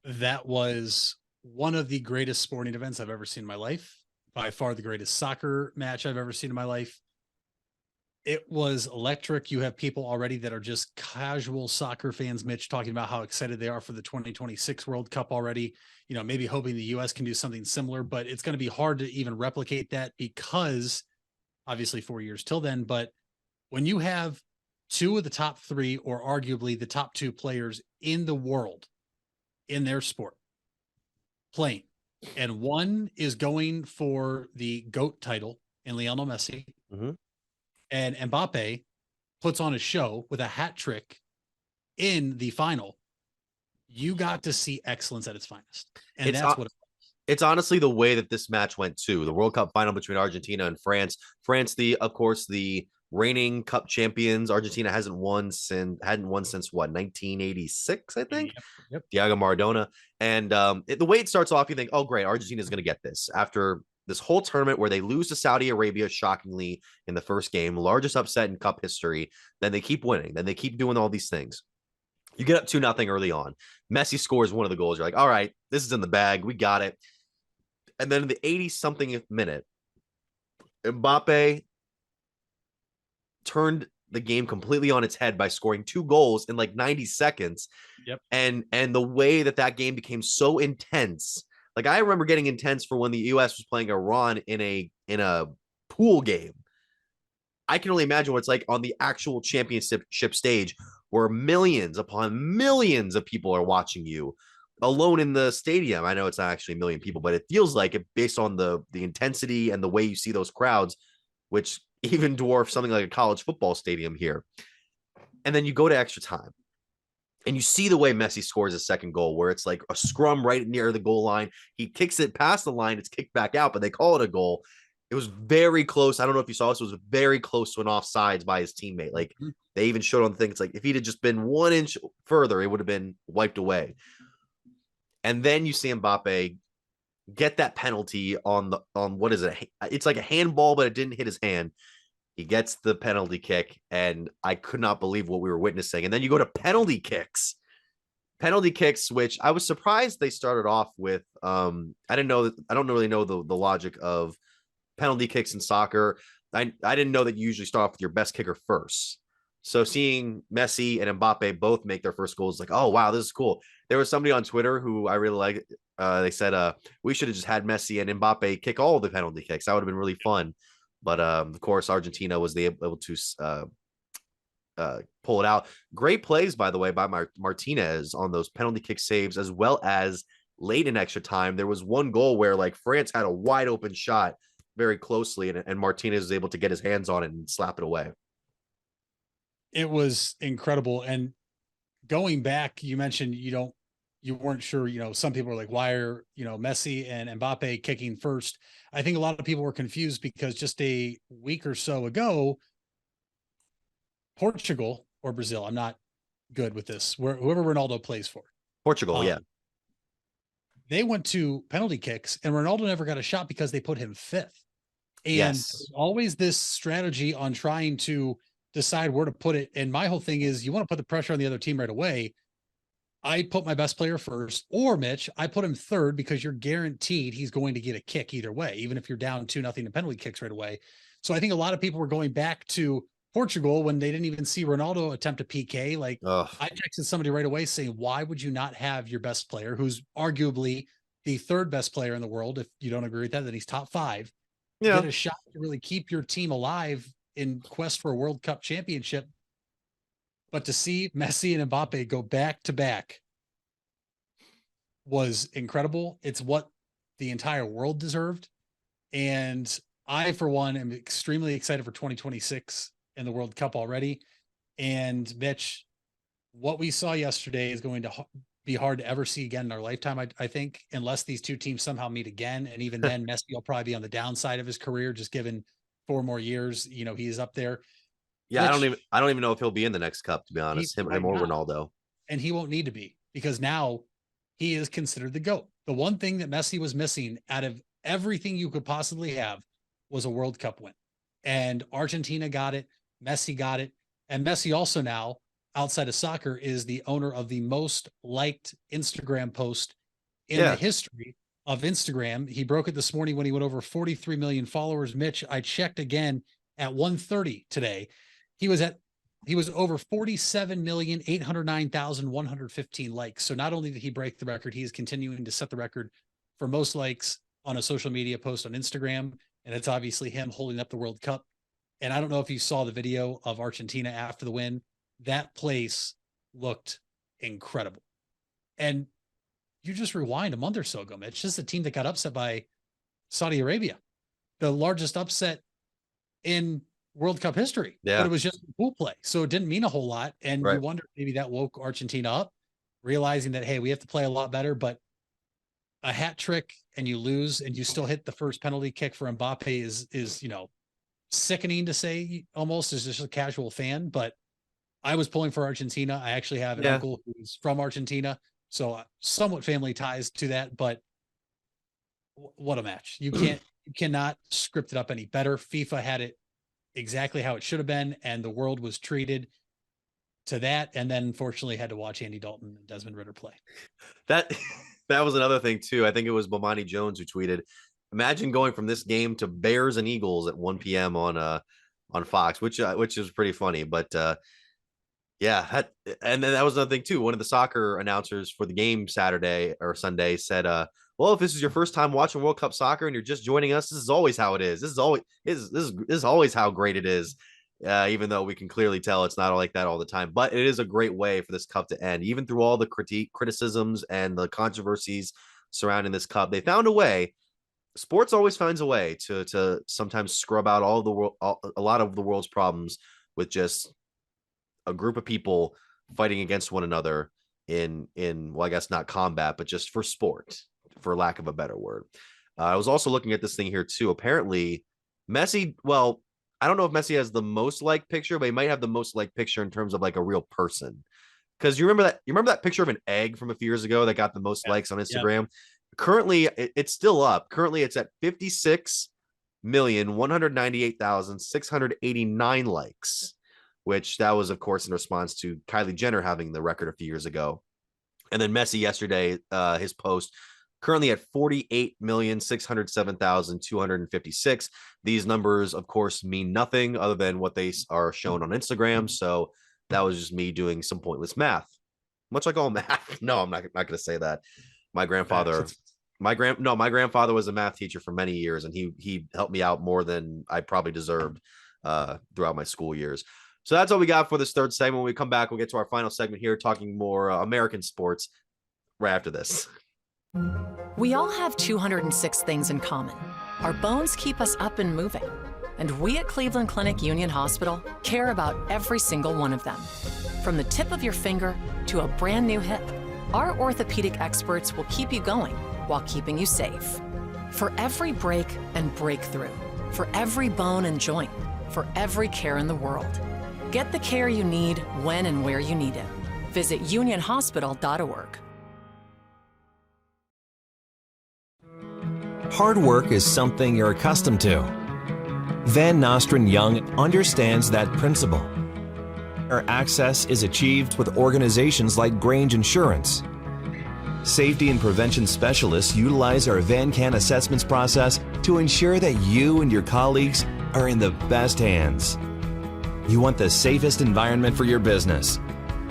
That was one of the greatest sporting events I've ever seen in my life. By far the greatest soccer match I've ever seen in my life. It was electric. You have people already that are just casual soccer fans, Mitch, talking about how excited they are for the 2026 World Cup already. You know, maybe hoping the U.S. can do something similar, but it's going to be hard to even replicate that because obviously 4 years till then. But when you have two of the top three, or arguably the top two players in the world in their sport playing, and one is going for the GOAT title in Lionel Messi, and Mbappe puts on a show with a hat trick in the final, you got to see excellence at its finest. And that's what it's honestly the way that this match went too. The World Cup final between Argentina and France. France, of course, the reigning cup champions. Argentina hadn't won since what, 1986, I think. Yep. Diego Maradona. And the way it starts off, you think, oh great, Argentina is going to get this after this whole tournament where they lose to Saudi Arabia shockingly in the first game, largest upset in cup history. Then they keep winning. Then they keep doing all these things. You get up 2-0 early on. Messi scores one of the goals. You're like, all right, this is in the bag. We got it. And then in the 80-something minute, Mbappe turned the game completely on its head by scoring 2 goals in like 90 seconds. Yep. And the way that game became so intense. Like I remember getting intense for when the US was playing Iran in a pool game. I can only imagine what it's like on the actual championship stage where millions upon millions of people are watching you alone in the stadium. I know it's not actually a million people, but it feels like it based on the intensity and the way you see those crowds, which even dwarf something like a college football stadium here. And then you go to extra time and you see the way Messi scores a second goal, where it's like a scrum right near the goal line. He kicks it past the line. It's kicked back out, but they call it a goal. It was very close. I don't know if you saw this. It was very close to an offsides by his teammate. Like they even showed on the thing. It's like if he'd have just been 1 inch further, it would have been wiped away. And then you see Mbappe get that penalty on what is it? It's like a handball, but it didn't hit his hand. He gets the penalty kick, and I could not believe what we were witnessing. And then you go to penalty kicks, which I was surprised they started off with. I don't really know the logic of penalty kicks in soccer. I didn't know that you usually start off with your best kicker first. So seeing Messi and Mbappe both make their first goals, like, oh wow, this is cool. There was somebody on Twitter who I really like. They said we should have just had Messi and Mbappe kick all the penalty kicks. That would have been really fun. But of course, Argentina was able to pull it out. Great plays, by the way, by Martinez on those penalty kick saves, as well as late in extra time. There was one goal where like France had a wide open shot very closely, and Martinez was able to get his hands on it and slap it away. It was incredible. And going back, you mentioned you weren't sure, some people were like, why are, Messi and Mbappe kicking first? I think a lot of people were confused because just a week or so ago, Portugal or Brazil, I'm not good with this, whoever Ronaldo plays for. Portugal, yeah. they went to penalty kicks, and Ronaldo never got a shot because they put him fifth. And Yes. always this strategy on trying to decide where to put it. And my whole thing is, you want to put the pressure on the other team right away. I put my best player first, or Mitch, I put him third because you're guaranteed he's going to get a kick either way, even if you're down 2-0 in penalty kicks right away. So I think a lot of people were going back to Portugal when they didn't even see Ronaldo attempt a PK. Like, Ugh. I texted somebody right away saying, why would you not have your best player, who's arguably the third best player in the world? If you don't agree with that, then he's top 5. Yeah. Get a shot to really keep your team alive in quest for a World Cup championship. But to see Messi and Mbappe go back to back was incredible. It's what the entire world deserved. And I, for one, am extremely excited for 2026 and the World Cup already. And Mitch, what we saw yesterday is going to be hard to ever see again in our lifetime, I think, unless these two teams somehow meet again. And even then, Messi will probably be on the downside of his career, just given 4 more years. You know, he is up there. Yeah, Which, I don't even know if he'll be in the next cup, to be honest. Him or Ronaldo. And he won't need to be, because now he is considered the GOAT. The one thing that Messi was missing out of everything you could possibly have was a World Cup win. And Argentina got it. Messi got it. And Messi also now, outside of soccer, is the owner of the most liked Instagram post in the history of Instagram. He broke it this morning when he went over 43 million followers. Mitch, I checked again at 1:30 today. He was over 47,809,115 likes. So not only did he break the record, he is continuing to set the record for most likes on a social media post on Instagram. And it's obviously him holding up the World Cup. And I don't know if you saw the video of Argentina after the win. That place looked incredible. And you just rewind a month or so ago, Mitch, it's just a team that got upset by Saudi Arabia, the largest upset in World Cup history. Yeah. But it was just pool play. So it didn't mean a whole lot. And Right. you wonder, maybe that woke Argentina up, realizing that, hey, we have to play a lot better. But a hat trick and you lose and you still hit the first penalty kick for Mbappe is, you know, sickening to say, almost, as just a casual fan. But I was pulling for Argentina. I actually have an uncle who's from Argentina, so somewhat family ties to that. But what a match. You cannot script it up any better. FIFA had it exactly how it should have been, and the world was treated to that. And then unfortunately had to watch Andy Dalton and Desmond Ritter play. That was another thing too. I think it was Bomani Jones who tweeted, imagine going from this game to Bears and Eagles at 1 p.m. on Fox, which is pretty funny. But yeah, and then that was another thing too. One of the soccer announcers for the game Saturday or Sunday said, well, if this is your first time watching World Cup soccer and you're just joining us, this is always how it is. This is always how great it is. Even though we can clearly tell it's not like that all the time, but it is a great way for this cup to end. Even through all the criticisms and the controversies surrounding this cup, they found a way. Sports always finds a way to sometimes scrub out all of the world, a lot of the world's problems with just a group of people fighting against one another in well, I guess not combat, but just for sport, for lack of a better word. I was also looking at this thing here too. Apparently, Messi, well, I don't know if Messi has the most liked picture, but he might have the most liked picture in terms of like a real person. Because you remember that picture of an egg from a few years ago that got the most likes on Instagram? Currently, it's still up. Currently, it's at 56,198,689 likes, which that was, of course, in response to Kylie Jenner having the record a few years ago. And then Messi yesterday, his post, currently at 48,607,256. These numbers, of course, mean nothing other than what they are shown on Instagram. So that was just me doing some pointless math, much like all math. No, I'm not going to say that. My grandfather was a math teacher for many years, and he helped me out more than I probably deserved throughout my school years. So that's all we got for this third segment. When we come back, we'll get to our final segment here, talking more American sports right after this. We all have 206 things in common. Our bones keep us up and moving. And we at Cleveland Clinic Union Hospital care about every single one of them. From the tip of your finger to a brand new hip, our orthopedic experts will keep you going while keeping you safe. For every break and breakthrough, for every bone and joint, for every care in the world. Get the care you need when and where you need it. Visit unionhospital.org. Hard work is something you're accustomed to. Van Nostrand Young understands that principle. Our access is achieved with organizations like Grange Insurance. Safety and prevention specialists utilize our VanCan assessments process to ensure that you and your colleagues are in the best hands. You want the safest environment for your business,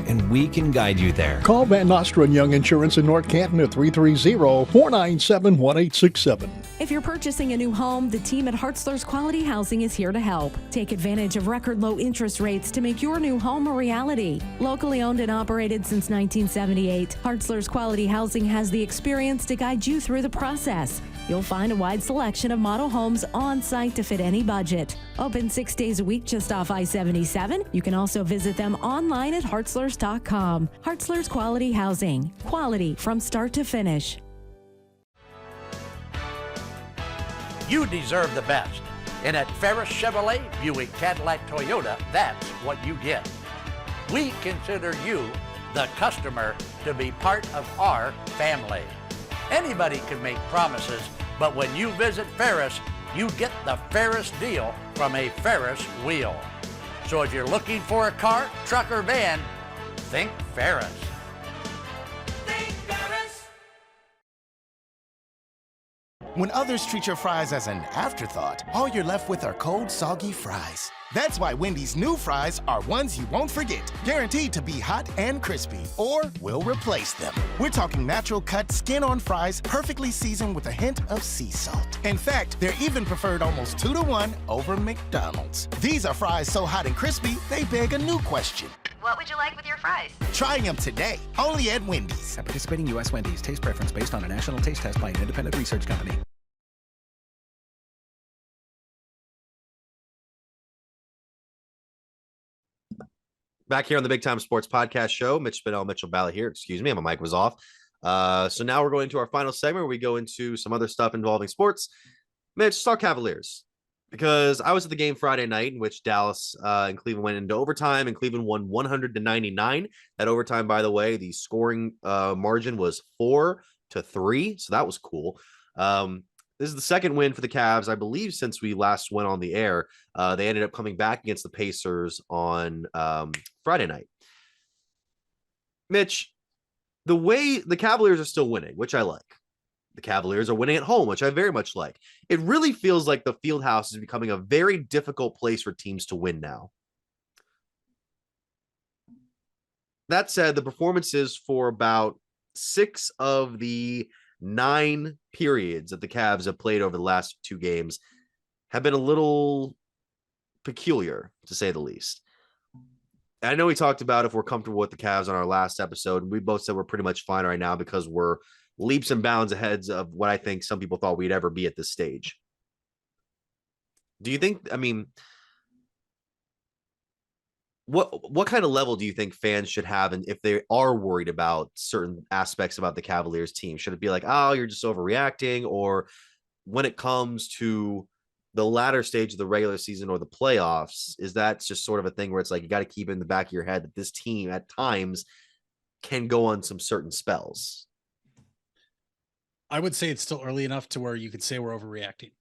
and we can guide you there. Call Van Nostrand Young Insurance in North Canton at 330-497-1867. If you're purchasing a new home, the team at Hartzler's Quality Housing is here to help. Take advantage of record low interest rates to make your new home a reality. Locally owned and operated since 1978, Hartzler's Quality Housing has the experience to guide you through the process. You'll find a wide selection of model homes on site to fit any budget. Open 6 days a week just off I-77. You can also visit them online at hartzlers.com. Hartzler's Quality Housing. Quality from start to finish. You deserve the best. And at Ferris Chevrolet, Buick, Cadillac, Toyota, that's what you get. We consider you, the customer, to be part of our family. Anybody can make promises, but when you visit Ferris, you get the Ferris deal from a Ferris wheel. So if you're looking for a car, truck, or van, think Ferris. When others treat your fries as an afterthought, all you're left with are cold, soggy fries. That's why Wendy's new fries are ones you won't forget, guaranteed to be hot and crispy, or we'll replace them. We're talking natural cut, skin-on fries, perfectly seasoned with a hint of sea salt. In fact, they're even preferred almost 2-to-1 over McDonald's. These are fries so hot and crispy, they beg a new question. What would you like with your fries? Try them today, only at Wendy's. At participating U.S. Wendy's, taste preference based on a national taste test by an independent research company. Back here on the Big Time Sports Podcast Show, Mitch Spinell, Mitchell Ballot here. Excuse me, my mic was off. So now we're going to our final segment where we go into some other stuff involving sports. Mitch, start Cavaliers. Because I was at the game Friday night in which Dallas and Cleveland went into overtime, and Cleveland won 100-99. That overtime, by the way, the scoring margin was 4-3, so that was cool. This is the second win for the Cavs, I believe, since we last went on the air. They ended up coming back against the Pacers on Friday night. Mitch, the way the Cavaliers are still winning, which I like. The Cavaliers are winning at home, which I very much like. It really feels like the Fieldhouse is becoming a very difficult place for teams to win now. That said, the performances for about 6 of the 9 periods that the Cavs have played over the last 2 games have been a little peculiar, to say the least. I know we talked about if we're comfortable with the Cavs on our last episode. We both said we're pretty much fine right now because we're leaps and bounds ahead of what I think some people thought we'd ever be at this stage. Do you think, I mean, what kind of level do you think fans should have, and if they are worried about certain aspects about the Cavaliers team? Should it be like, oh, you're just overreacting? Or when it comes to the latter stage of the regular season or the playoffs, is that just sort of a thing where it's like you got to keep in the back of your head that this team at times can go on some certain spells? I would say it's still early enough to where you could say we're overreacting.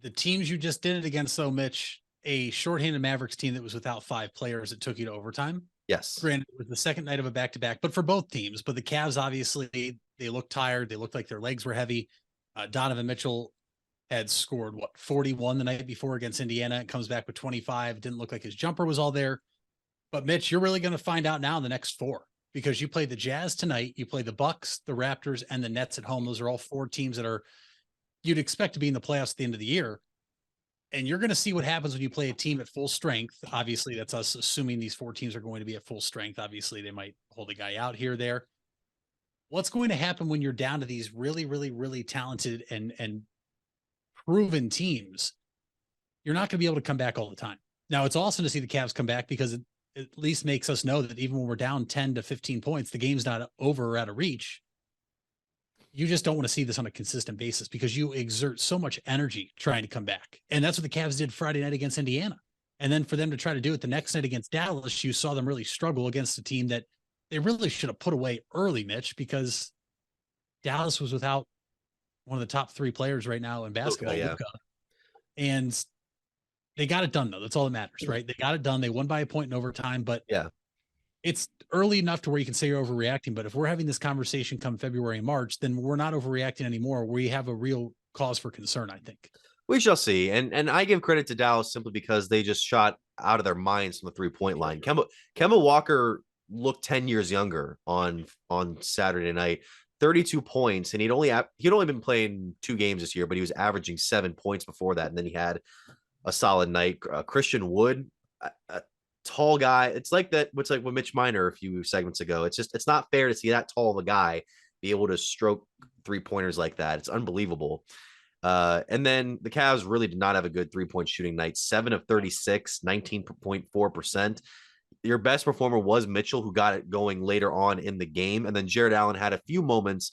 The teams you just did it against, though, Mitch, a shorthanded Mavericks team that was without 5 players that took you to overtime. Yes. Granted, it was the second night of a back-to-back, but for both teams. But the Cavs, obviously, they looked tired. They looked like their legs were heavy. Donovan Mitchell had scored, 41 the night before against Indiana. It comes back with 25. Didn't look like his jumper was all there. But, Mitch, you're really going to find out now in the next 4. Because you play the Jazz tonight, you play the Bucks, the Raptors, and the Nets at home. Those are all 4 teams that you'd expect to be in the playoffs at the end of the year. And you're going to see what happens when you play a team at full strength. Obviously, that's us assuming these 4 teams are going to be at full strength. Obviously, they might hold a guy out here or there. What's going to happen when you're down to these really, really, really talented and proven teams? You're not going to be able to come back all the time. Now, it's awesome to see the Cavs come back because it at least makes us know that even when we're down 10 to 15 points, the game's not over or out of reach. You just don't want to see this on a consistent basis because you exert so much energy trying to come back. And that's what the Cavs did Friday night against Indiana. And then for them to try to do it the next night against Dallas, you saw them really struggle against a team that they really should have put away early, Mitch, because Dallas was without one of the top 3 players right now in basketball. yeah. Luka. And they got it done, though. That's all that matters, right? They got it done. They won by a point in overtime, but yeah, it's early enough to where you can say you're overreacting. But if we're having this conversation come February and March, then we're not overreacting anymore. We have a real cause for concern, I think. We shall see. And I give credit to Dallas simply because they just shot out of their minds from the 3-point line. Kemba Walker looked 10 years younger on Saturday night. 32 points, and he'd only been playing 2 games this year, but he was averaging 7 points before that, and then he had a solid night. Christian Wood, a tall guy. It's like with Mitch Miner a few segments ago. It's not fair to see that tall of a guy be able to stroke 3-pointers like that. It's unbelievable. And then the Cavs really did not have a good 3-point shooting night. 7 of 36, 19.4%. Your best performer was Mitchell, who got it going later on in the game. And then Jared Allen had a few moments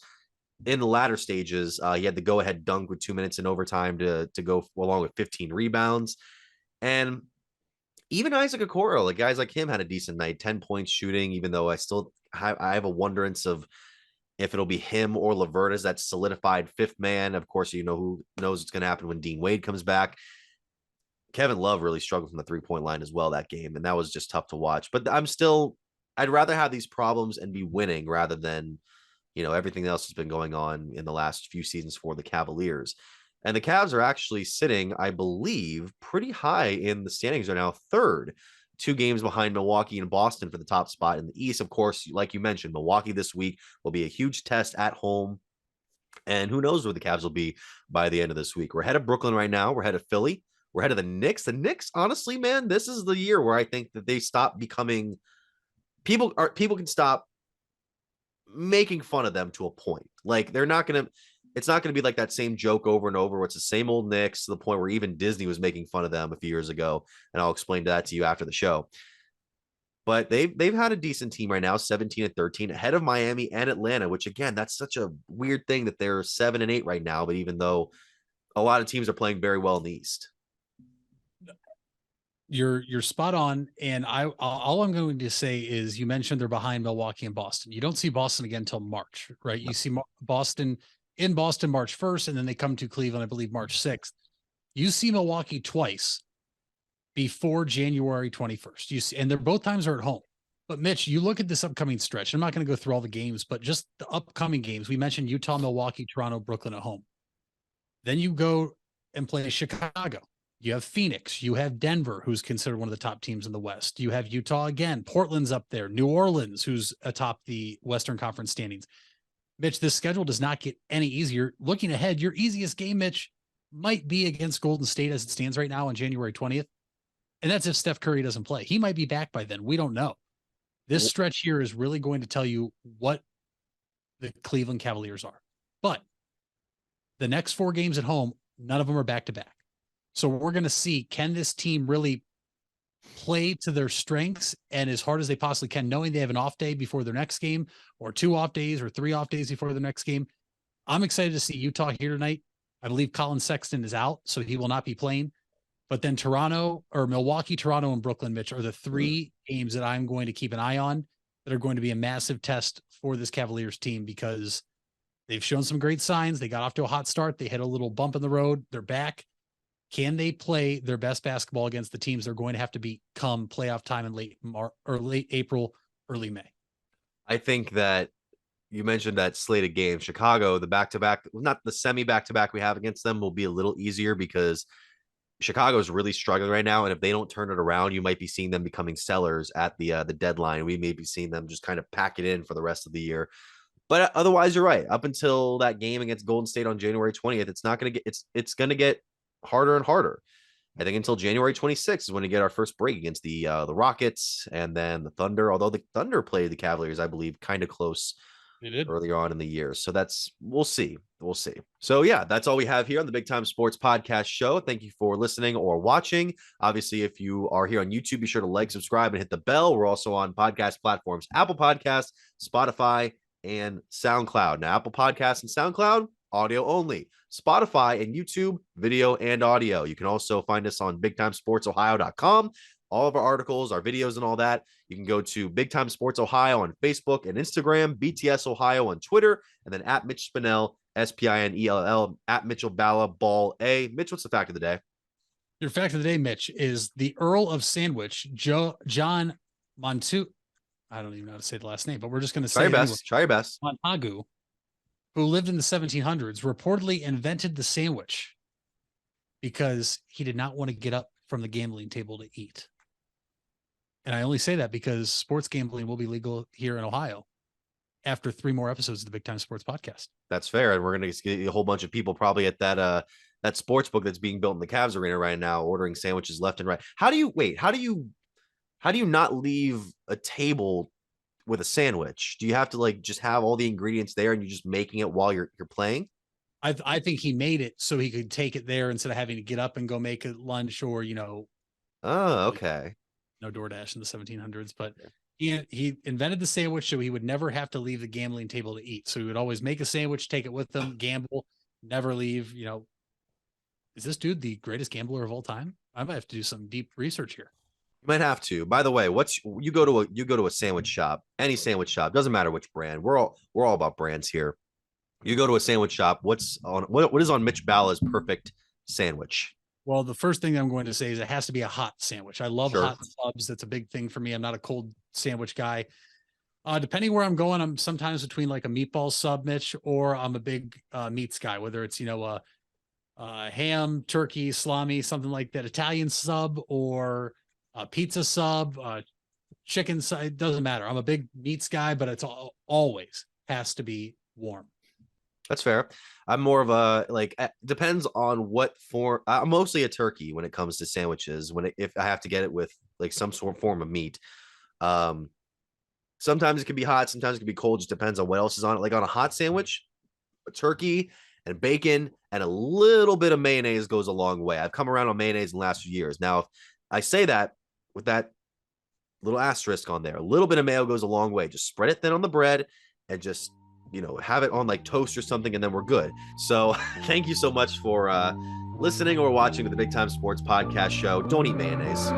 in the latter stages. He had the go-ahead dunk with 2 minutes in overtime to go along with 15 rebounds. And even Isaac Okoro, like guys like him, had a decent night, 10 points shooting, even though I have a wonderance of if it'll be him or LeVert as that solidified 5th man. Of course, who knows what's going to happen when Dean Wade comes back. Kevin Love really struggled from the 3-point line as well that game, and that was just tough to watch. But I'd rather have these problems and be winning rather than, everything else that's been going on in the last few seasons for the Cavaliers. And the Cavs are actually sitting, I believe, pretty high in the standings right now, 3rd, 2 games behind Milwaukee and Boston for the top spot in the East. Of course, like you mentioned, Milwaukee this week will be a huge test at home. And who knows where the Cavs will be by the end of this week. We're ahead of Brooklyn right now. We're ahead of Philly. We're ahead of the Knicks. The Knicks, honestly, man, this is the year where I think that they stop becoming people can stop making fun of them to a point. Like it's not going to be like that same joke over and over where it's the same old Knicks to the point where even Disney was making fun of them a few years ago. And I'll explain that to you after the show. But they've had a decent team right now, 17-13, ahead of Miami and Atlanta, which again, that's such a weird thing that they're 7-8 right now. But even though a lot of teams are playing very well in the East. You're spot on. And all I'm going to say is you mentioned they're behind Milwaukee and Boston. You don't see Boston again until March, right? You see Boston March 1st, and then they come to Cleveland, I believe, March 6th. You see Milwaukee twice before January 21st. You see, and they're both times are at home. But Mitch, you look at this upcoming stretch. I'm not going to go through all the games, but just the upcoming games. We mentioned Utah, Milwaukee, Toronto, Brooklyn at home. Then you go and play Chicago. You have Phoenix. You have Denver, who's considered one of the top teams in the West. You have Utah again. Portland's up there. New Orleans, who's atop the Western Conference standings. Mitch, this schedule does not get any easier. Looking ahead, your easiest game, Mitch, might be against Golden State as it stands right now on January 20th. And that's if Steph Curry doesn't play. He might be back by then. We don't know. This stretch here is really going to tell you what the Cleveland Cavaliers are. But the next 4 games at home, none of them are back-to-back. So we're going to see, can this team really play to their strengths and as hard as they possibly can, knowing they have an off day before their next game, or 2 off days, or 3 off days before the next game. I'm excited to see Utah here tonight. I believe Colin Sexton is out, so he will not be playing. But then Milwaukee, Toronto, and Brooklyn, Mitch, are the 3 games that I'm going to keep an eye on that are going to be a massive test for this Cavaliers team, because they've shown some great signs. They got off to a hot start. They hit a little bump in the road. They're back. Can they play their best basketball against the teams they're going to have to beat come playoff time in late April, early May? I think that you mentioned that slate of games. Chicago, the back-to-back, not the semi-back-to-back we have against them, will be a little easier because Chicago is really struggling right now. And if they don't turn it around, you might be seeing them becoming sellers at the deadline. We may be seeing them just kind of pack it in for the rest of the year. But otherwise, you're right. Up until that game against Golden State on January 20th, it's not going to get, it's going to get harder and harder. I think until January 26th is when we get our first break against the Rockets and then the Thunder. Although the Thunder played the Cavaliers, I believe, kind of close earlier on in the year. So we'll see. So yeah, that's all we have here on the Big Time Sports Podcast Show. Thank you for listening or watching. Obviously, if you are here on YouTube, be sure to like, subscribe, and hit the bell. We're also on podcast platforms, Apple Podcasts, Spotify, and SoundCloud. Now, Apple Podcasts and SoundCloud, audio only. Spotify and YouTube, video and audio. You can also find us on BigTimeSportsOhio.com. All of our articles, our videos, and all that. You can go to Big Time Sports Ohio on Facebook and Instagram, BTS Ohio on Twitter, and then at Mitch Spinell SPINELL, at Mitchell Balla Ball A. Mitch, what's the fact of the day? Your fact of the day, Mitch, is the Earl of Sandwich, John Montu. I don't even know how to say the last name, but we're just going to say Try your best. Try your best. Montagu, who lived in the 1700s, reportedly invented the sandwich because he did not want to get up from the gambling table to eat. And I only say that because sports gambling will be legal here in Ohio after 3 more episodes of the Big Time Sports Podcast. That's fair. And we're going to get a whole bunch of people probably at that sports book that's being built in the Cavs arena right now, ordering sandwiches left and right. How do you not leave a table with a sandwich? Do you have to like just have all the ingredients there and you're just making it while you're playing? I think he made it so he could take it there instead of having to get up and go make a lunch or, Oh, okay. No DoorDash in the 1700s, but he invented the sandwich so he would never have to leave the gambling table to eat. So he would always make a sandwich, take it with him, gamble, never leave. Is this dude the greatest gambler of all time? I might have to do some deep research here. You might have to. By the way, you go to a sandwich shop, any sandwich shop, doesn't matter which brand. We're all about brands here. You go to a sandwich shop. What is on Mitch Balla's perfect sandwich? Well, the first thing I'm going to say is it has to be a hot sandwich. I love Sure. hot subs. That's a big thing for me. I'm not a cold sandwich guy. Depending where I'm going, I'm sometimes between like a meatball sub, Mitch, or I'm a big meats guy, whether it's, ham, turkey, salami, something like that, Italian sub or a pizza sub, chicken sub. It doesn't matter. I'm a big meats guy, but it's always has to be warm. That's fair. I'm more of a depends on what form. I'm mostly a turkey when it comes to sandwiches. If I have to get it with like some sort of form of meat, sometimes it can be hot, sometimes it can be cold. Just depends on what else is on it. Like on a hot sandwich, a turkey and bacon and a little bit of mayonnaise goes a long way. I've come around on mayonnaise in the last few years. Now, if I say that with that little asterisk on there, a little bit of mayo goes a long way. Just spread it thin on the bread and just have it on like toast or something, and then we're good. So thank you so much for listening or watching to the Big Time Sports Podcast Show. Don't eat mayonnaise.